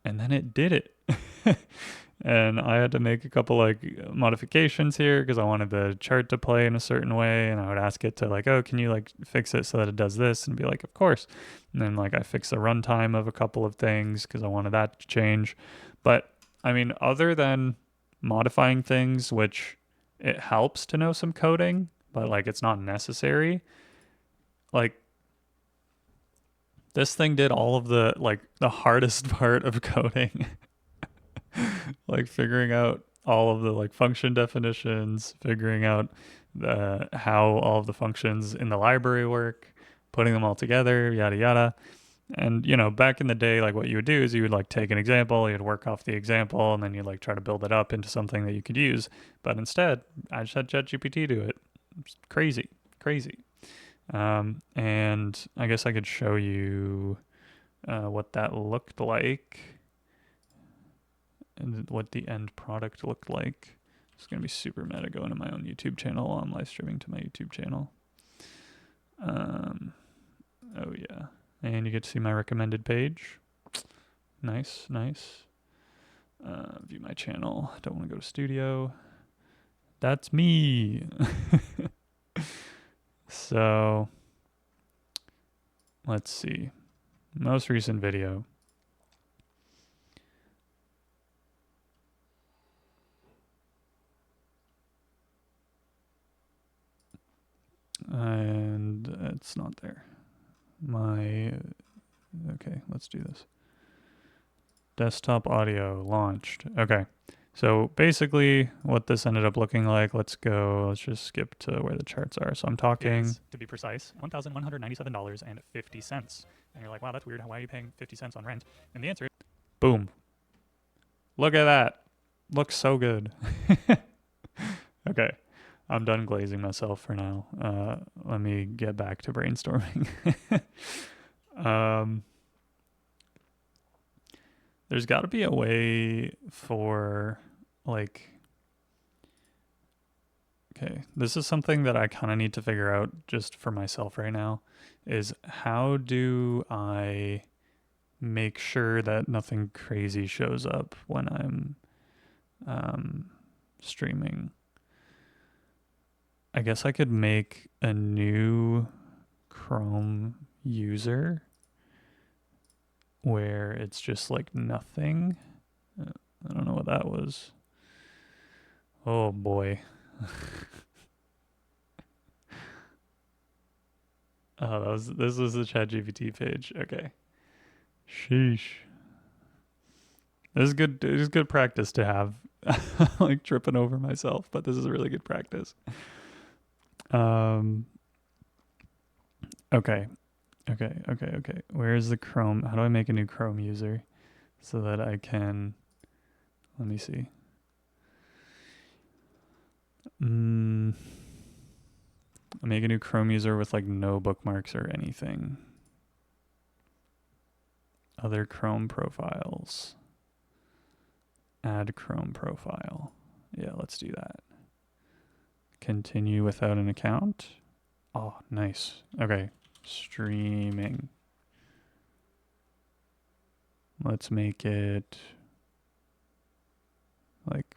And then it did it. And I had to make a couple like modifications here because I wanted the chart to play in a certain way. And I would ask it to like, oh, can you like fix it so that it does this? And be like, of course. And then like I fixed the runtime of a couple of things because I wanted that to change. But I mean, other than modifying things, which it helps to know some coding, but like it's not necessary. Like this thing did all of the like the hardest part of coding. Like figuring out all of the like function definitions, figuring out how all of the functions in the library work, putting them all together, yada yada. And you know, back in the day, like what you would do is you would like take an example, you'd work off the example, and then you'd like try to build it up into something that you could use. But instead, I just had ChatGPT do it. It's crazy, crazy. And I guess I could show you what that looked like and what the end product looked like. It's gonna be super meta going to my own YouTube channel while I'm live streaming to my YouTube channel. Oh yeah. And you get to see my recommended page. Nice, nice. View my channel. Don't want to go to studio. That's me. So, let's see. Most recent video. And it's not there. Okay, let's do this. Desktop audio launched. Okay, so basically what this ended up looking like, let's just skip to where the charts are. So I'm talking, to be precise, $1,197.50. And you're like, wow, that's weird. Why are you paying 50 cents on rent? And the answer is, boom. Look at that. Looks so good. Okay. I'm done glazing myself for now. Let me get back to brainstorming. There's got to be a way for, like, okay, this is something that I kind of need to figure out just for myself right now, is how do I make sure that nothing crazy shows up when I'm streaming? I guess I could make a new Chrome user where it's just like nothing. I don't know what that was. Oh boy. Oh, this was the ChatGPT page. Okay. Sheesh. This is good. This is good practice to have, like tripping over myself. But this is a really good practice. Okay. Okay. Where is the Chrome? How do I make a new Chrome user so that I can? Let me see. I make a new Chrome user with like no bookmarks or anything. Other Chrome profiles. Add Chrome profile. Yeah, let's do that. Continue without an account. Oh, nice. Okay. Streaming. Let's make it like,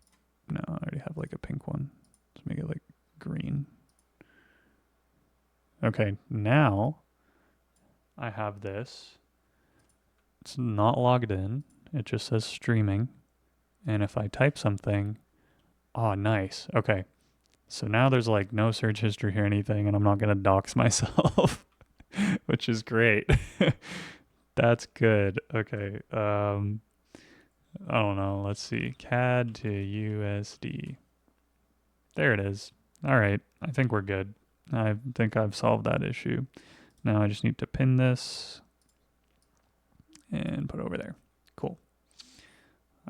no, I already have like a pink one. Let's make it like green. Okay, now I have this. It's not logged in. It just says streaming. And if I type something, oh, nice. Okay. So now there's like no search history or anything, and I'm not going to dox myself, which is great. That's good. Okay. I don't know. Let's see. CAD to USD. There it is. All right. I think we're good. I think I've solved that issue. Now I just need to pin this and put over there. Cool.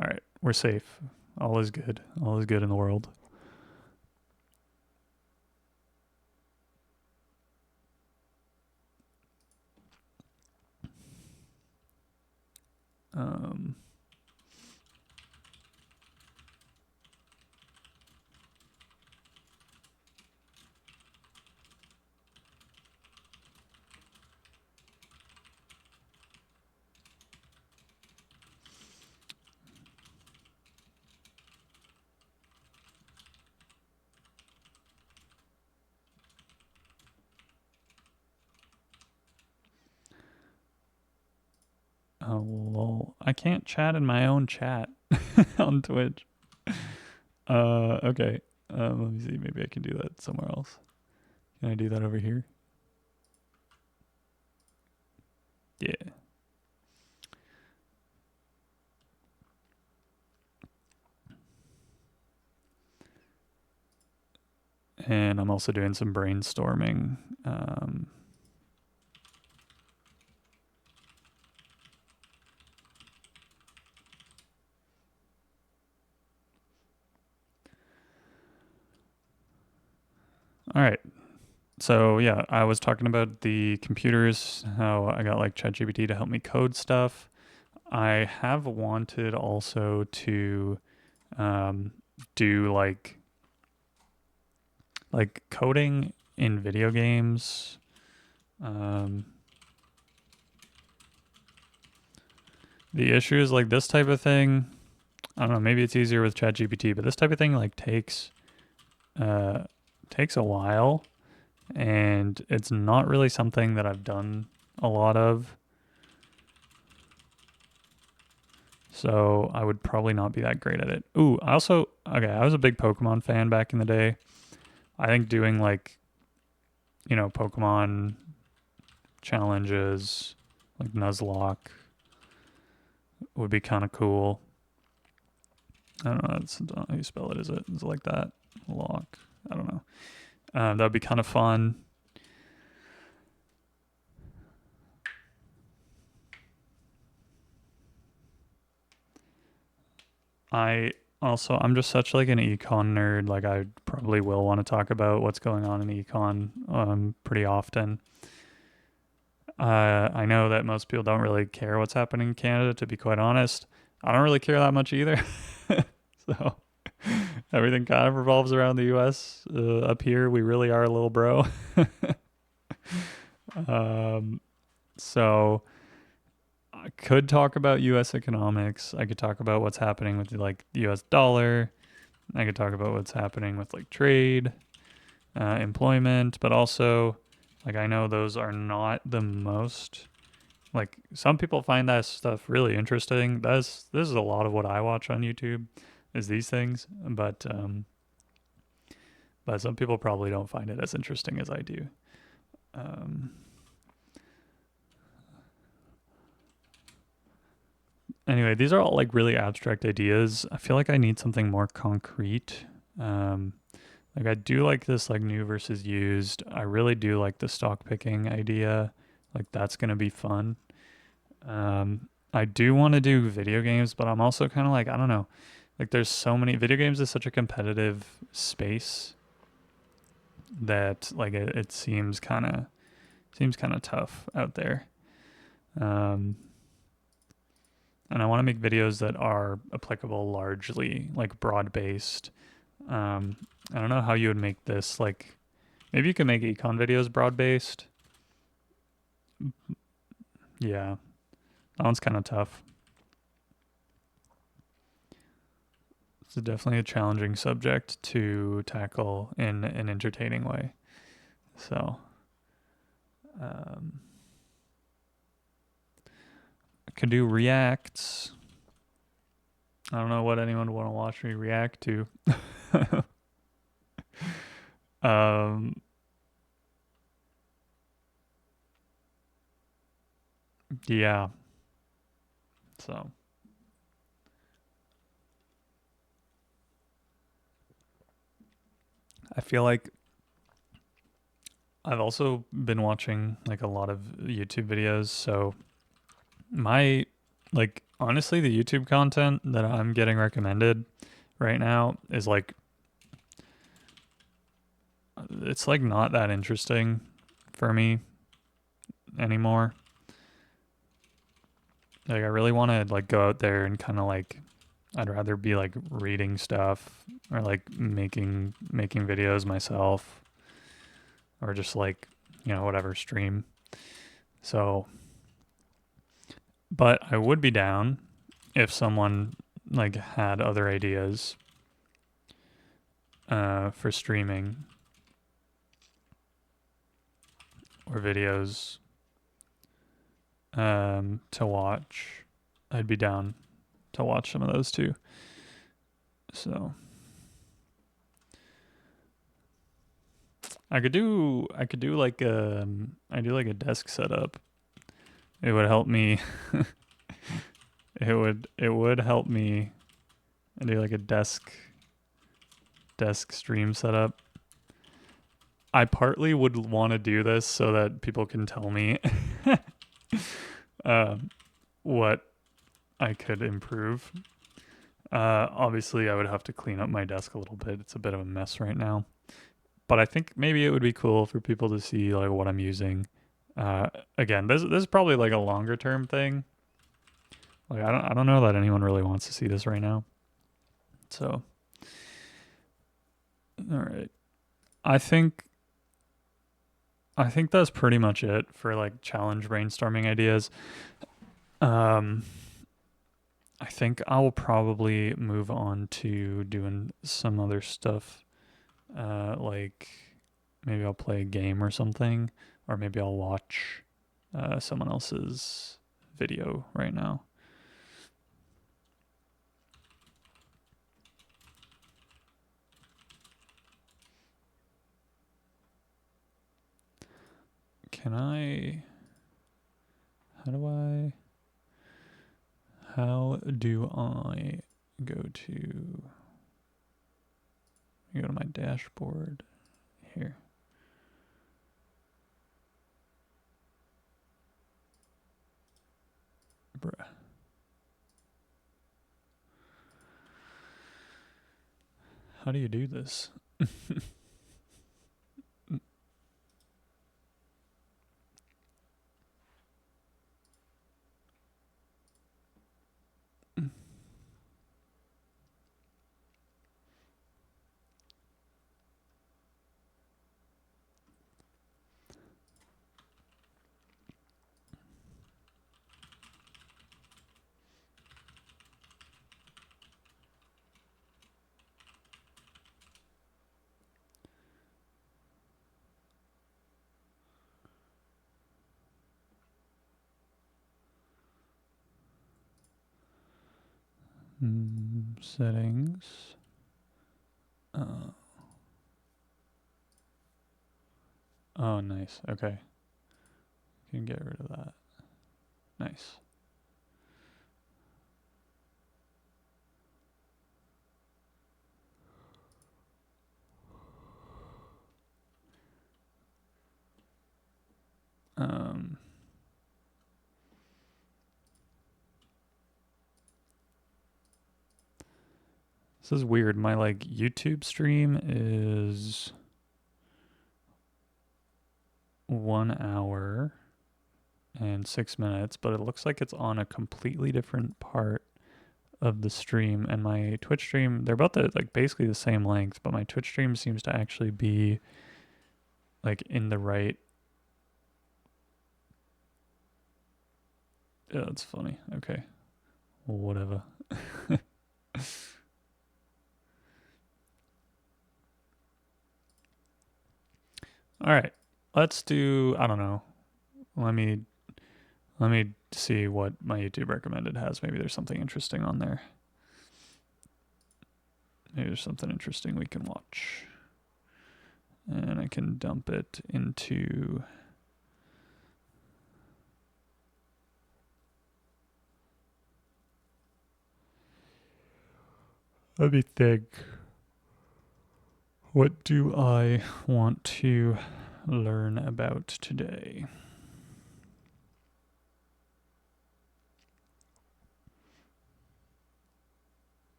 All right. We're safe. All is good. All is good in the world. Oh, lol. I can't chat in my own chat on Twitch. Okay. Let me see. Maybe I can do that somewhere else. Can I do that over here? Yeah. And I'm also doing some brainstorming. All right. So yeah, I was talking about the computers, how I got like ChatGPT to help me code stuff. I have wanted also to do like coding in video games. The issue is like this type of thing. I don't know. Maybe it's easier with ChatGPT, but this type of thing like takes a while, and it's not really something that I've done a lot of. So I would probably not be that great at it. Ooh, I was a big Pokemon fan back in the day. I think doing like, Pokemon challenges, like Nuzlocke, would be kind of cool. I don't know, that's how you spell it, is it? Is it like that? Lock? I don't know. That would be kind of fun. I'm just such like an econ nerd. Like I probably will want to talk about what's going on in econ pretty often. I know that most people don't really care what's happening in Canada, to be quite honest. I don't really care that much either. So everything kind of revolves around the US. Up here, we really are a little bro. um, so I could talk about US economics. I could talk about what's happening with like the US dollar. I could talk about what's happening with like trade, employment, but also like I know those are not the most like some people find that stuff really interesting. This is a lot of what I watch on YouTube is these things, but some people probably don't find it as interesting as I do. Um, anyway, these are all like really abstract ideas. I feel like I need something more concrete. Um, like I do like this like new versus used. I really do like the stock picking idea. Like that's gonna be fun. I do want to do video games, but I'm also kind of like I don't know. Like there's so many video games is such a competitive space that like it seems kind of tough out there. Um, and I want to make videos that are applicable largely, like broad based. I don't know how you would make this like maybe you can make econ videos broad based. Yeah, that one's kind of tough. It's definitely a challenging subject to tackle in an entertaining way. So, um, I could do reacts. I don't know what anyone would want to watch me react to. um, yeah. So I feel like I've also been watching like a lot of YouTube videos. So my like honestly, the YouTube content that I'm getting recommended right now is like it's like not that interesting for me anymore. Like I really want to like go out there and kind of like I'd rather be like reading stuff or like making videos myself or just like, you know, whatever stream. So, but I would be down if someone like had other ideas for streaming or videos to watch. I'd be down to watch some of those too. So I could do like I do like a desk setup. It would help me. It would help me do like a desk stream setup. I partly would want to do this so that people can tell me um, what I could improve. Obviously, I would have to clean up my desk a little bit. It's a bit of a mess right now. But I think maybe it would be cool for people to see like what I'm using. Uh, Again, this is probably like a longer term thing. Like I don't know that anyone really wants to see this right now. So, all right. I think I think that's pretty much it for like challenge brainstorming ideas. Um, I think I'll probably move on to doing some other stuff. Like maybe I'll play a game or something, or maybe I'll watch someone else's video right now. Can I? How do I? How do I go to my dashboard here? Bruh. How do you do this? Settings. Oh, nice. Okay. You can get rid of that. Nice. This is weird. My like YouTube stream is 1 hour and 6 minutes, but it looks like it's on a completely different part of the stream. And my Twitch stream, they're about like basically the same length, but my Twitch stream seems to actually be like in the right. Yeah, that's funny. Okay. Well, whatever. All right. Let's do, I don't know. Let me see what my YouTube recommended has. Maybe there's something interesting on there. Maybe there's something interesting we can watch. And I can dump it into let me think. What do I want to learn about today?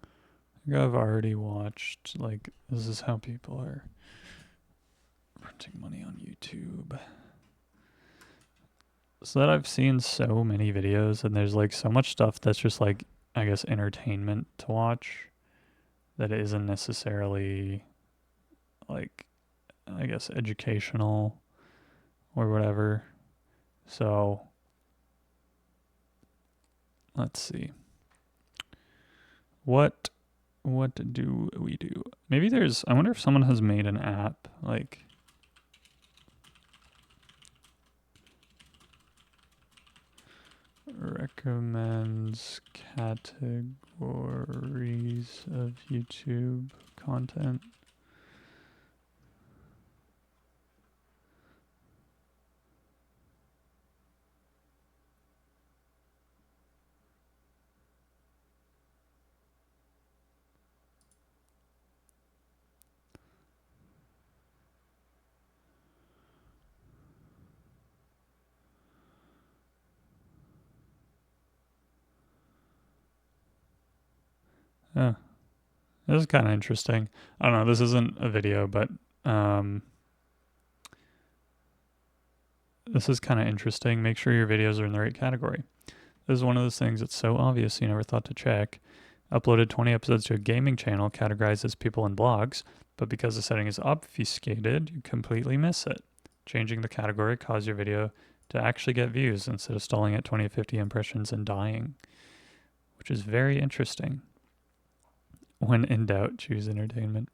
I think I've already watched, like, this is how people are printing money on YouTube. So that I've seen so many videos, and there's like so much stuff that's just like, I guess, entertainment to watch that isn't necessarily like, I guess, educational or whatever. So let's see. What do we do? Maybe there's, I wonder if someone has made an app like recommends categories of YouTube content. Yeah, this is kind of interesting. I don't know, this isn't a video, but this is kind of interesting. Make sure your videos are in the right category. This is one of those things that's so obvious you never thought to check. Uploaded 20 episodes to a gaming channel categorized as people and blogs, but because the setting is obfuscated, you completely miss it. Changing the category caused your video to actually get views instead of stalling at 20 to 50 impressions and dying, which is very interesting. When in doubt, choose entertainment.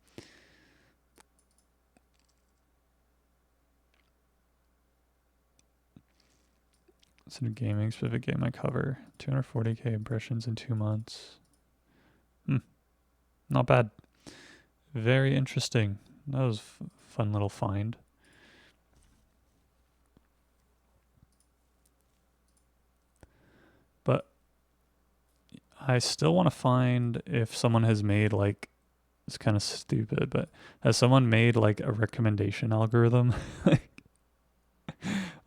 It's a gaming specific game I cover. 240k impressions in 2 months. Not bad. Very interesting. That was fun little find. But I still want to find if someone has made like, it's kind of stupid, but has someone made like a recommendation algorithm?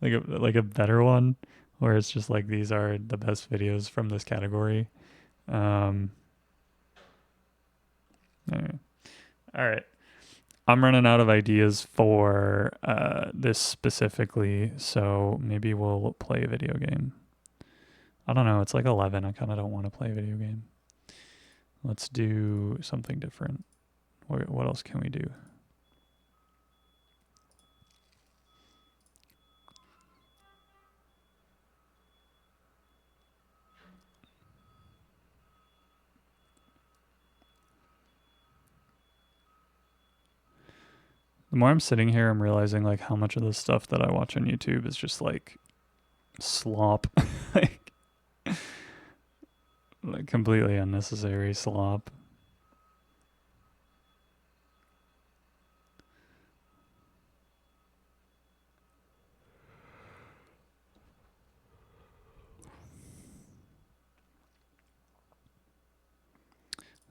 like a better one where it's just like these are the best videos from this category. Um, anyway. All right. I'm running out of ideas for this specifically, so maybe we'll play a video game. I don't know. It's like 11. I kind of don't want to play a video game. Let's do something different. What else can we do? The more I'm sitting here, I'm realizing like how much of the stuff that I watch on YouTube is just like slop, like, like completely unnecessary slop.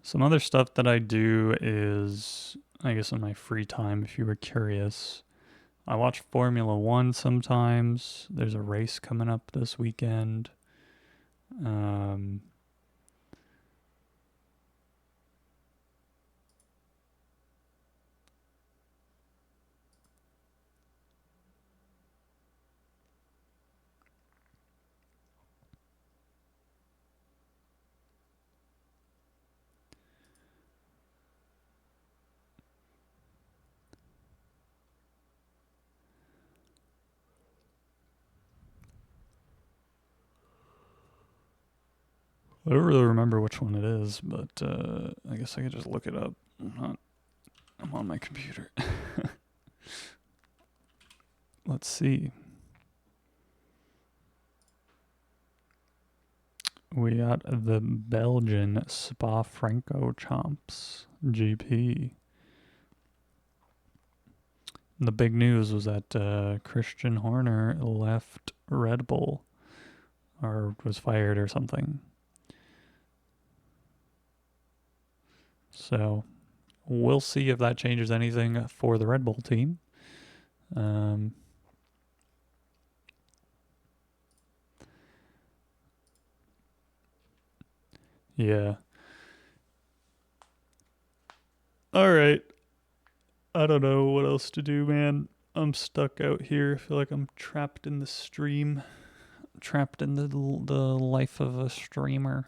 Some other stuff that I do is, I guess, in my free time, if you were curious, I watch Formula One sometimes. There's a race coming up this weekend. Um, I don't really remember which one it is, but I guess I could just look it up. I'm on my computer. Let's see. We got the Belgian Spa-Francorchamps GP. The big news was that Christian Horner left Red Bull or was fired or something. So we'll see if that changes anything for the Red Bull team. Yeah. All right. I don't know what else to do, man. I'm stuck out here. I feel like I'm trapped in the stream, trapped in the life of a streamer.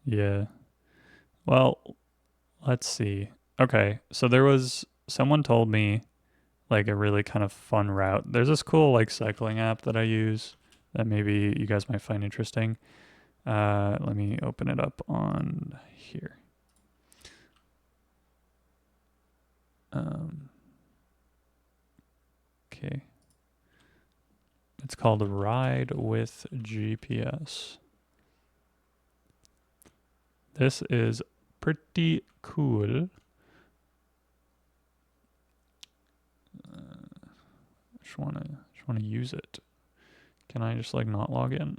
Yeah. Well, let's see. Okay, so there was someone told me like a really kind of fun route. There's this cool like cycling app that I use that maybe you guys might find interesting. Let me open it up on here. Okay. It's called Ride with GPS. This is pretty cool. Just wanna use it. Can I just like not log in?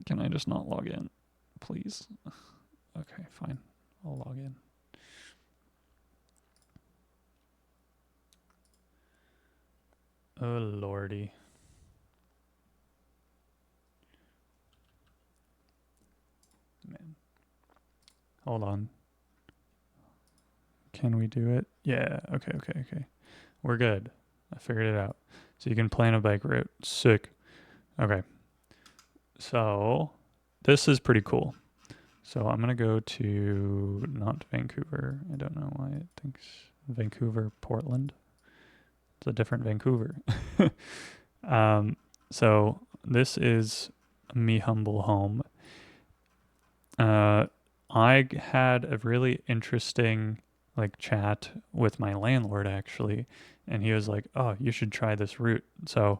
Can I just not log in, please? Okay, fine. I'll log in. Oh lordy. Man. Hold on. Can we do it? Yeah, okay. We're good. I figured it out. So you can plan a bike route. Sick. Okay. So this is pretty cool. So I'm going to go to not Vancouver. I don't know why it thinks Vancouver, Portland. It's a different Vancouver. So this is me humble home. I had a really interesting like chat with my landlord actually, and he was like, "Oh, you should try this route." So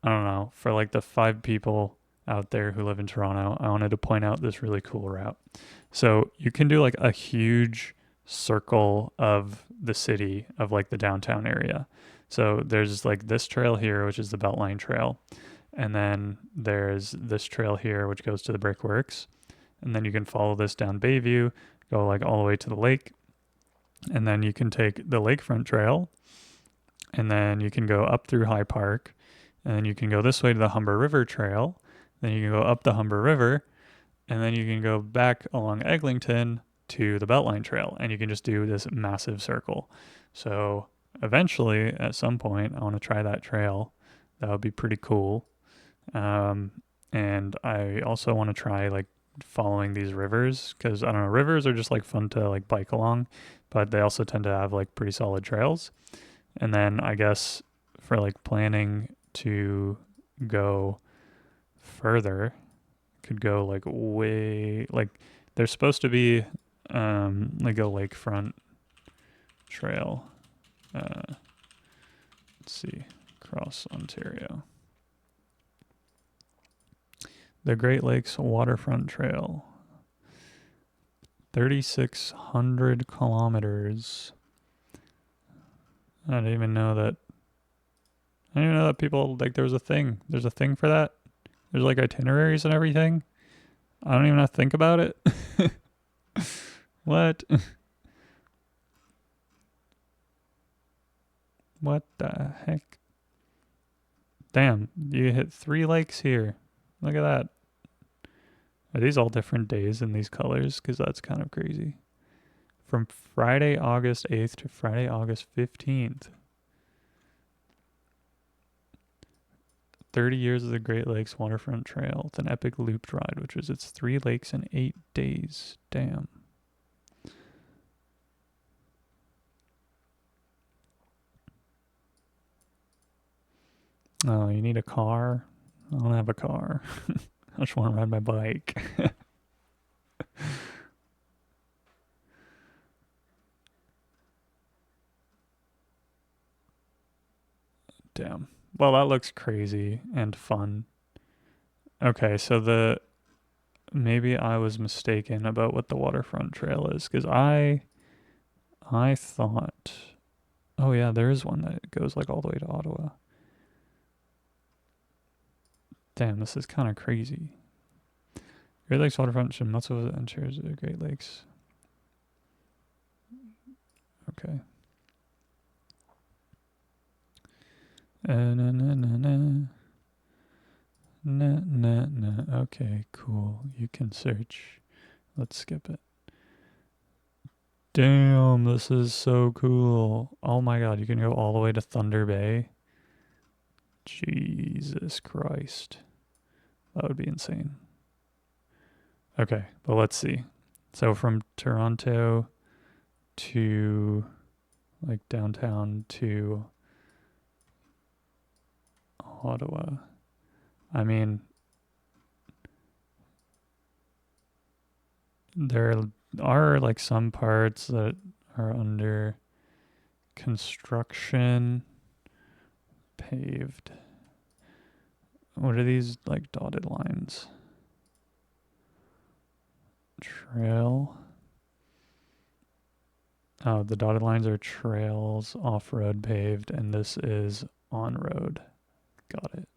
I don't know, for like the 5 people out there who live in Toronto, I wanted to point out this really cool route. So you can do like a huge circle of the city of like the downtown area. So there's like this trail here, which is the Beltline Trail. And then there's this trail here, which goes to the Brickworks. And then you can follow this down Bayview, go like all the way to the lake. And then you can take the lakefront trail, and then you can go up through High Park, and then you can go this way to the Humber River Trail. Then you can go up the Humber River, and then you can go back along Eglinton to the Beltline Trail, and you can just do this massive circle. So eventually, at some point, I want to try that trail. That would be pretty cool. And I also want to try like following these rivers, because I don't know, rivers are just like fun to like bike along, but they also tend to have like pretty solid trails. And then I guess for like planning to go further, could go like way like there's supposed to be like a lakefront trail. Let's see, across Ontario. The Great Lakes Waterfront Trail. 3,600 kilometers. I didn't even know that. I didn't even know that people, like, there was a thing. There's a thing for that. There's like itineraries and everything. I don't even have to think about it. What? What the heck? Damn, you hit 3 lakes here. Look at that. Are these all different days in these colors? Because that's kind of crazy. From Friday, August 8th to Friday, August 15th. 30 years of the Great Lakes Waterfront Trail. It's an epic looped ride, which is its 3 lakes in 8 days. Damn. Oh, you need a car? I don't have a car. I just want to ride my bike. Damn. Well, that looks crazy and fun. Okay, so maybe I was mistaken about what the waterfront trail is, because I thought, oh yeah, there is one that goes like all the way to Ottawa. Damn, this is kind of crazy. Great Lakes Waterfront should must have enters the Great Lakes. Okay. Okay, cool. You can search. Let's skip it. Damn, this is so cool. Oh my god, you can go all the way to Thunder Bay. Jesus Christ. That would be insane. Okay, but let's see. So from Toronto to like downtown to Ottawa. I mean, there are like some parts that are under construction, paved. What are these like dotted lines? Trail. Oh, the dotted lines are trails, off-road, paved, and this is on-road. Got it.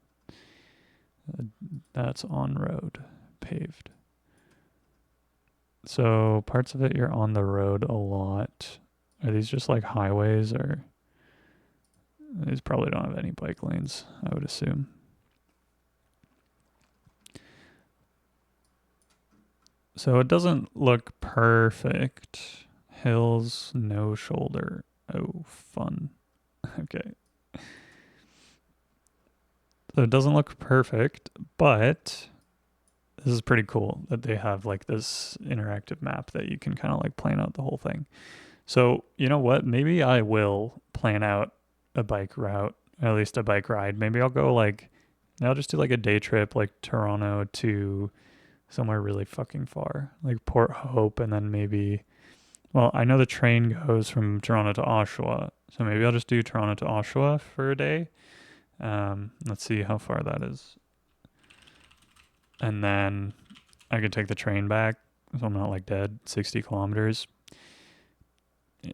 That's on-road, paved. So parts of it you're on the road a lot. Are these just like highways, or these probably don't have any bike lanes, I would assume. So it doesn't look perfect. Hills, no shoulder. Oh, fun. Okay. So it doesn't look perfect, but this is pretty cool that they have like this interactive map that you can kind of like plan out the whole thing. So, you know what? Maybe I will plan out a bike route, at least a bike ride. Maybe I'll go like, I'll just do like a day trip, like Toronto to somewhere really fucking far, like Port Hope, and then maybe, well, I know the train goes from Toronto to Oshawa, so maybe I'll just do Toronto to Oshawa for a day. Let's see how far that is. And then I could take the train back, so I'm not like dead. 60 kilometers.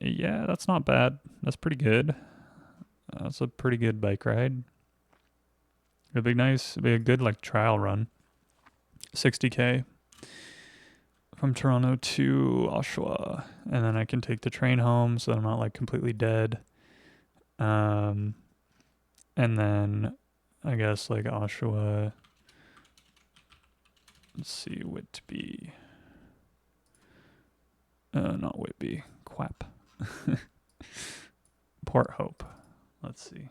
Yeah, that's not bad. That's pretty good. That's a pretty good bike ride. It'd be nice. It'd be a good like trial run. 60K. from Toronto to Oshawa, and then I can take the train home so that I'm not like completely dead. And then I guess like Oshawa, let's see, Whitby. Not Whitby, Quap. Port Hope. Let's see.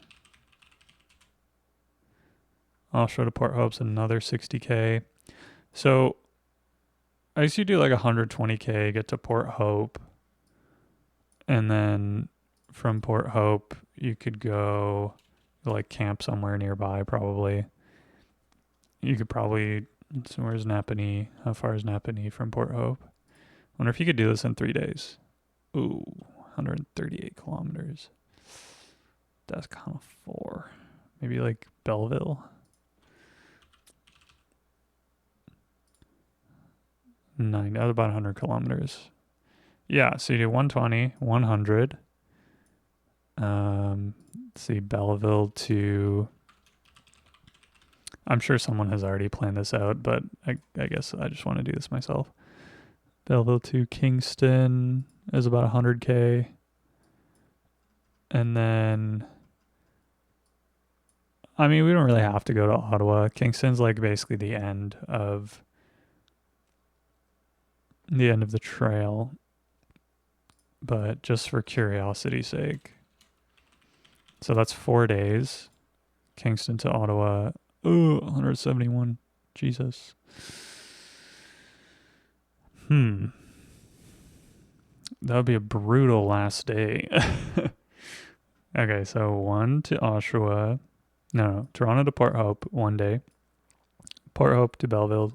Oshawa to Port Hope's another 60K. So I used to do like 120K, get to Port Hope, and then from Port Hope you could go like camp somewhere nearby probably. You could probably, so where's Napanee? How far is Napanee from Port Hope? Wonder if you could do this in 3 days. Ooh, 138 kilometers. That's kind of far. Maybe like Belleville. 90, about 100 kilometers. Yeah, so you do 120, 100. Let's see, Belleville to... I'm sure someone has already planned this out, but I guess I just want to do this myself. Belleville to Kingston is about 100K. And then... I mean, we don't really have to go to Ottawa. Kingston's like basically the end of the trail. But just for curiosity's sake. So that's 4 days. Kingston to Ottawa. Ooh, 171. Jesus. That would be a brutal last day. Okay, so 1 to Oshawa. No, Toronto to Port Hope, 1 day. Port Hope to Belleville,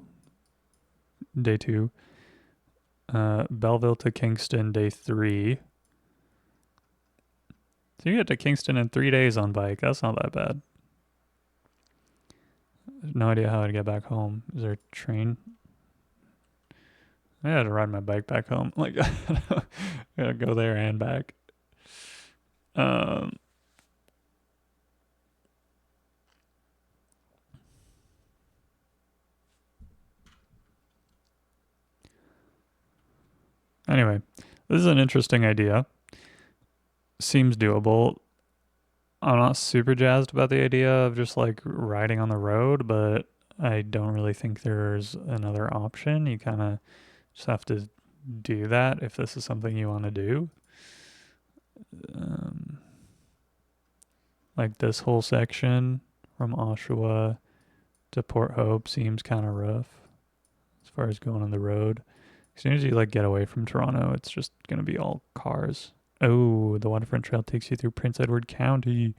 day 2. Belleville to Kingston, day 3. So you get to Kingston in 3 days on bike. That's not that bad. No idea how to get back home. Is there a train? I had to ride my bike back home. Like, I gotta go there and back. Anyway, this is an interesting idea. Seems doable. I'm not super jazzed about the idea of just like riding on the road, but I don't really think there's another option. You kind of just have to do that if this is something you want to do. Like this whole section from Oshawa to Port Hope seems kind of rough as far as going on the road. As soon as you like get away from Toronto, it's just gonna be all cars. Oh, the Waterfront Trail takes you through Prince Edward County.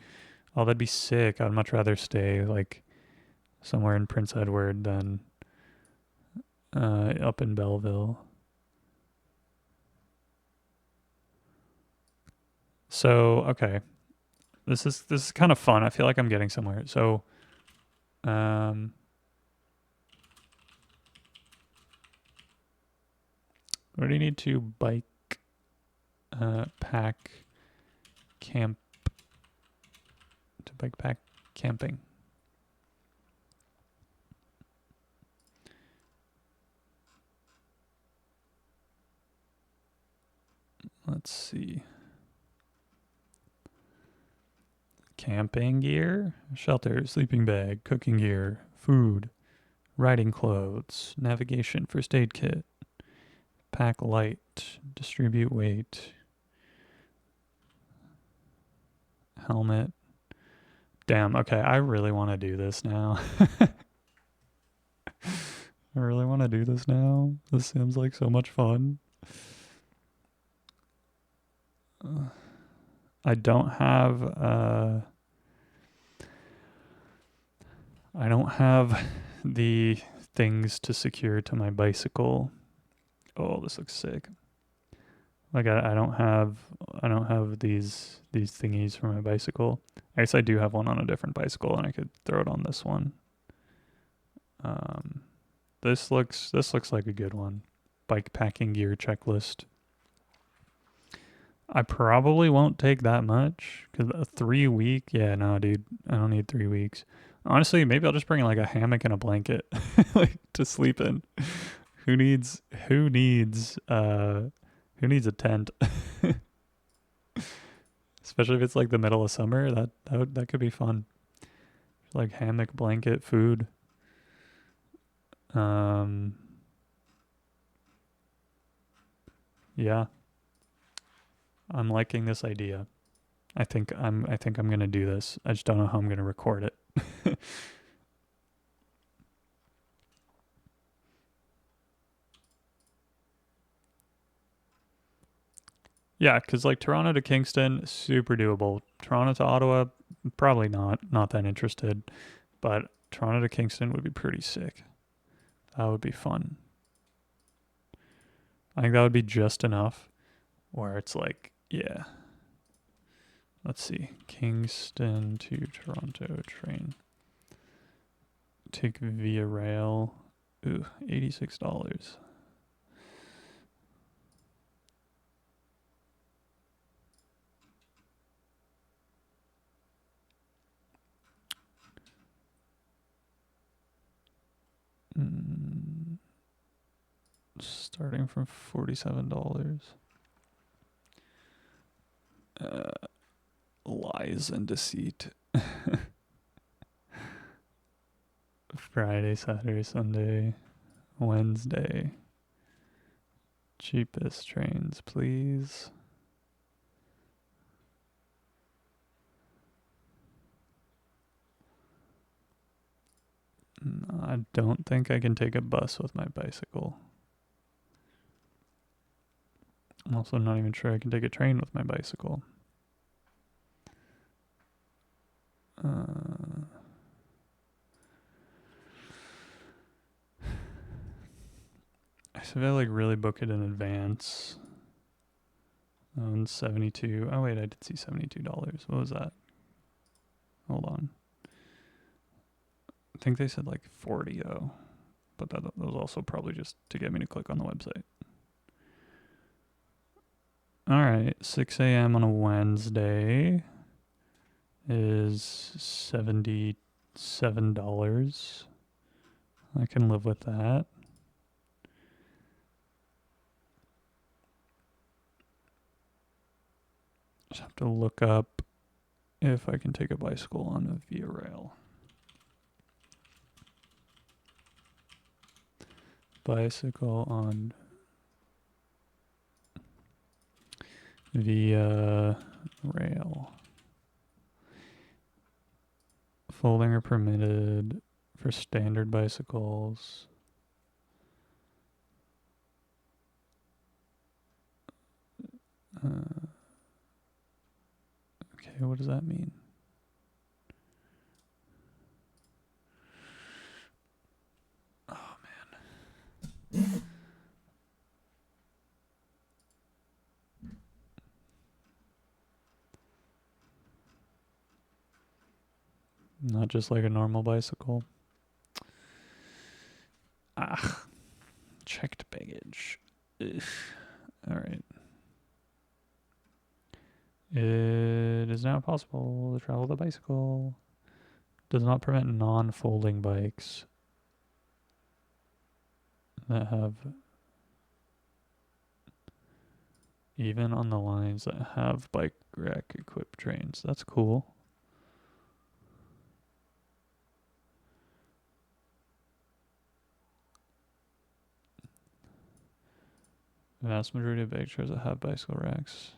Oh, that'd be sick. I'd much rather stay like somewhere in Prince Edward than up in Belleville. So, okay. This is kind of fun. I feel like I'm getting somewhere. So, where do you need to bike, pack, camp, to bike pack camping? Let's see. Camping gear, shelter, sleeping bag, cooking gear, food, riding clothes, navigation, first aid kit, pack light, distribute weight, helmet. Damn, okay, I really want to do this now. I really want to do this now. This seems like so much fun. I don't have the things to secure to my bicycle. Oh, this looks sick. Like I don't have these thingies for my bicycle. I guess I do have one on a different bicycle and I could throw it on this one. This looks like a good one. Bike packing gear checklist. I probably won't take that much because a 3 week, yeah, no, dude, I don't need 3 weeks. Honestly, maybe I'll just bring like a hammock and a blanket like to sleep in. Who needs who needs who needs a tent? Especially if it's like the middle of summer, that could be fun. Like hammock, blanket, food. Um yeah, I'm liking this idea. I think I'm going to do this. I just don't know how I'm going to record it. Yeah, cuz like Toronto to Kingston, super doable. Toronto to Ottawa, probably not that interested, but Toronto to Kingston would be pretty sick. That would be fun. I think that would be just enough where it's like, yeah. Let's see. Kingston to Toronto train. Take via rail. Ooh, $86. Starting from $47. Uh, Lies and deceit. Friday, Saturday, Sunday, Wednesday. Cheapest trains, please. I don't think I can take a bus with my bicycle. I'm also not even sure I can take a train with my bicycle. So if I like really book it in advance, and 72. Oh wait, I did see $72. What was that? Hold on. I think they said like 40 though, but that was also probably just to get me to click on the website. All right, 6 a.m. on a Wednesday is $77. I can live with that. Just have to look up if I can take a bicycle on a Via Rail. Bicycle on Via Rail. Folding are permitted for standard bicycles. Okay, what does that mean? Oh, man. Not just like a normal bicycle. Ah, checked baggage. Ugh. All right. It is now possible to travel the bicycle. Does not prevent non-folding bikes that have, even on the lines that have bike rack equipped trains. That's cool. The vast majority of bike trails that have bicycle racks.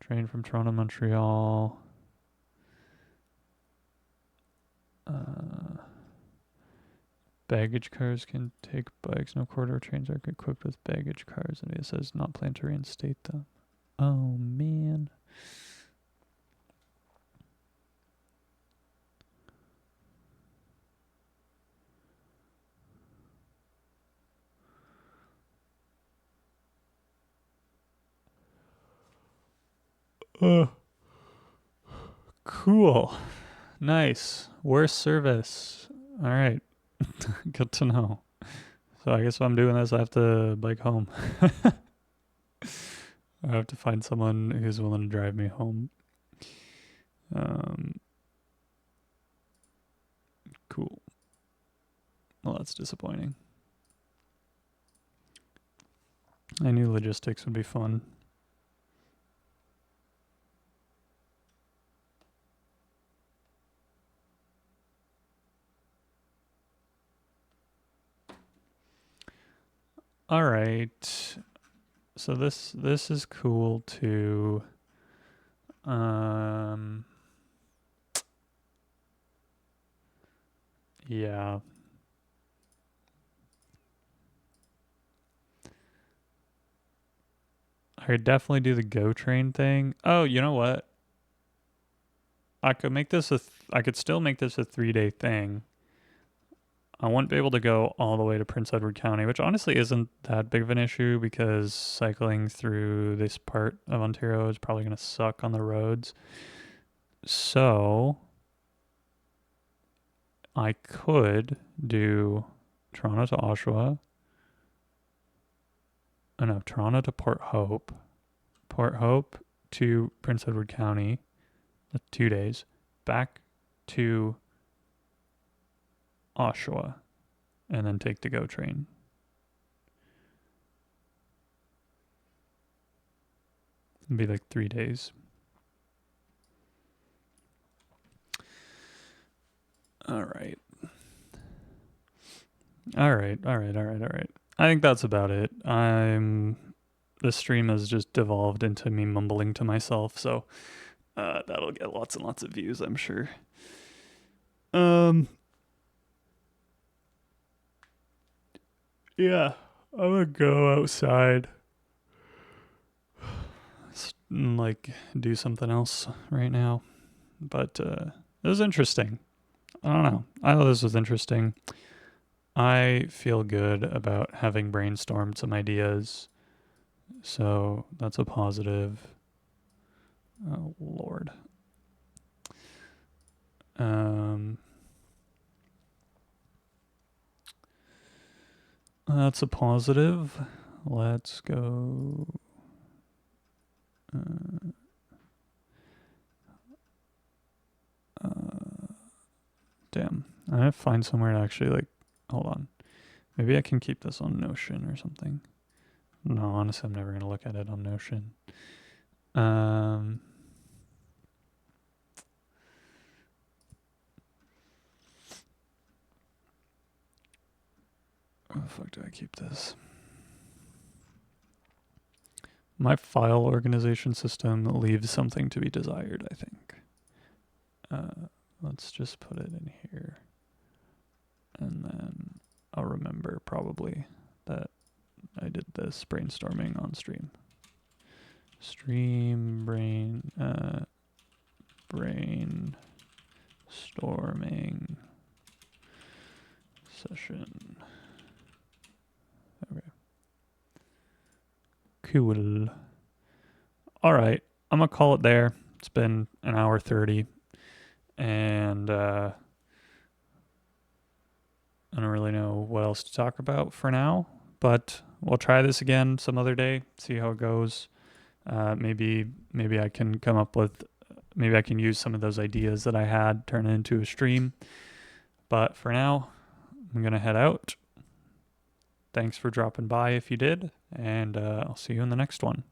Train from Toronto, Montreal. Baggage cars can take bikes. No corridor trains are equipped with baggage cars, and it says not plan to reinstate them. Oh man. Cool. Nice. Worst service. All right. Good to know. So I guess if I'm doing this, I have to bike home. I have to find someone who's willing to drive me home. Cool. Well, that's disappointing. I knew logistics would be fun. All right. So this is cool too. Yeah. I could definitely do the Go train thing. Oh, you know what? I could make this I could still make this a 3-day thing. I wouldn't be able to go all the way to Prince Edward County, which honestly isn't that big of an issue because cycling through this part of Ontario is probably going to suck on the roads. So I could do Toronto to Oshawa. Oh no, Toronto to Port Hope. Port Hope to Prince Edward County. That's 2 days. Back to Oshawa. And then take the Go train. It'd be like 3 days. All right. All right. I think that's about it. This stream has just devolved into me mumbling to myself, so that'll get lots and lots of views, I'm sure. Yeah, I'm gonna go outside, like do something else right now. But it was interesting. I don't know. I thought this was interesting. I feel good about having brainstormed some ideas, so that's a positive. Oh Lord. That's a positive. Let's go. Damn. I have to find somewhere to actually, like, hold on. Maybe I can keep this on Notion or something. No, honestly, I'm never going to look at it on Notion. Where the fuck do I keep this? My file organization system leaves something to be desired, I think. Let's just put it in here. And then I'll remember probably that I did this brainstorming on stream. Brainstorming session. Okay. Cool. All right. I'm going to call it there. It's been an hour 30. And I don't really know what else to talk about for now. But we'll try this again some other day, see how it goes. Maybe I can come up with, maybe I can use some of those ideas that I had, turn it into a stream. But for now, I'm going to head out. Thanks for dropping by if you did, and I'll see you in the next one.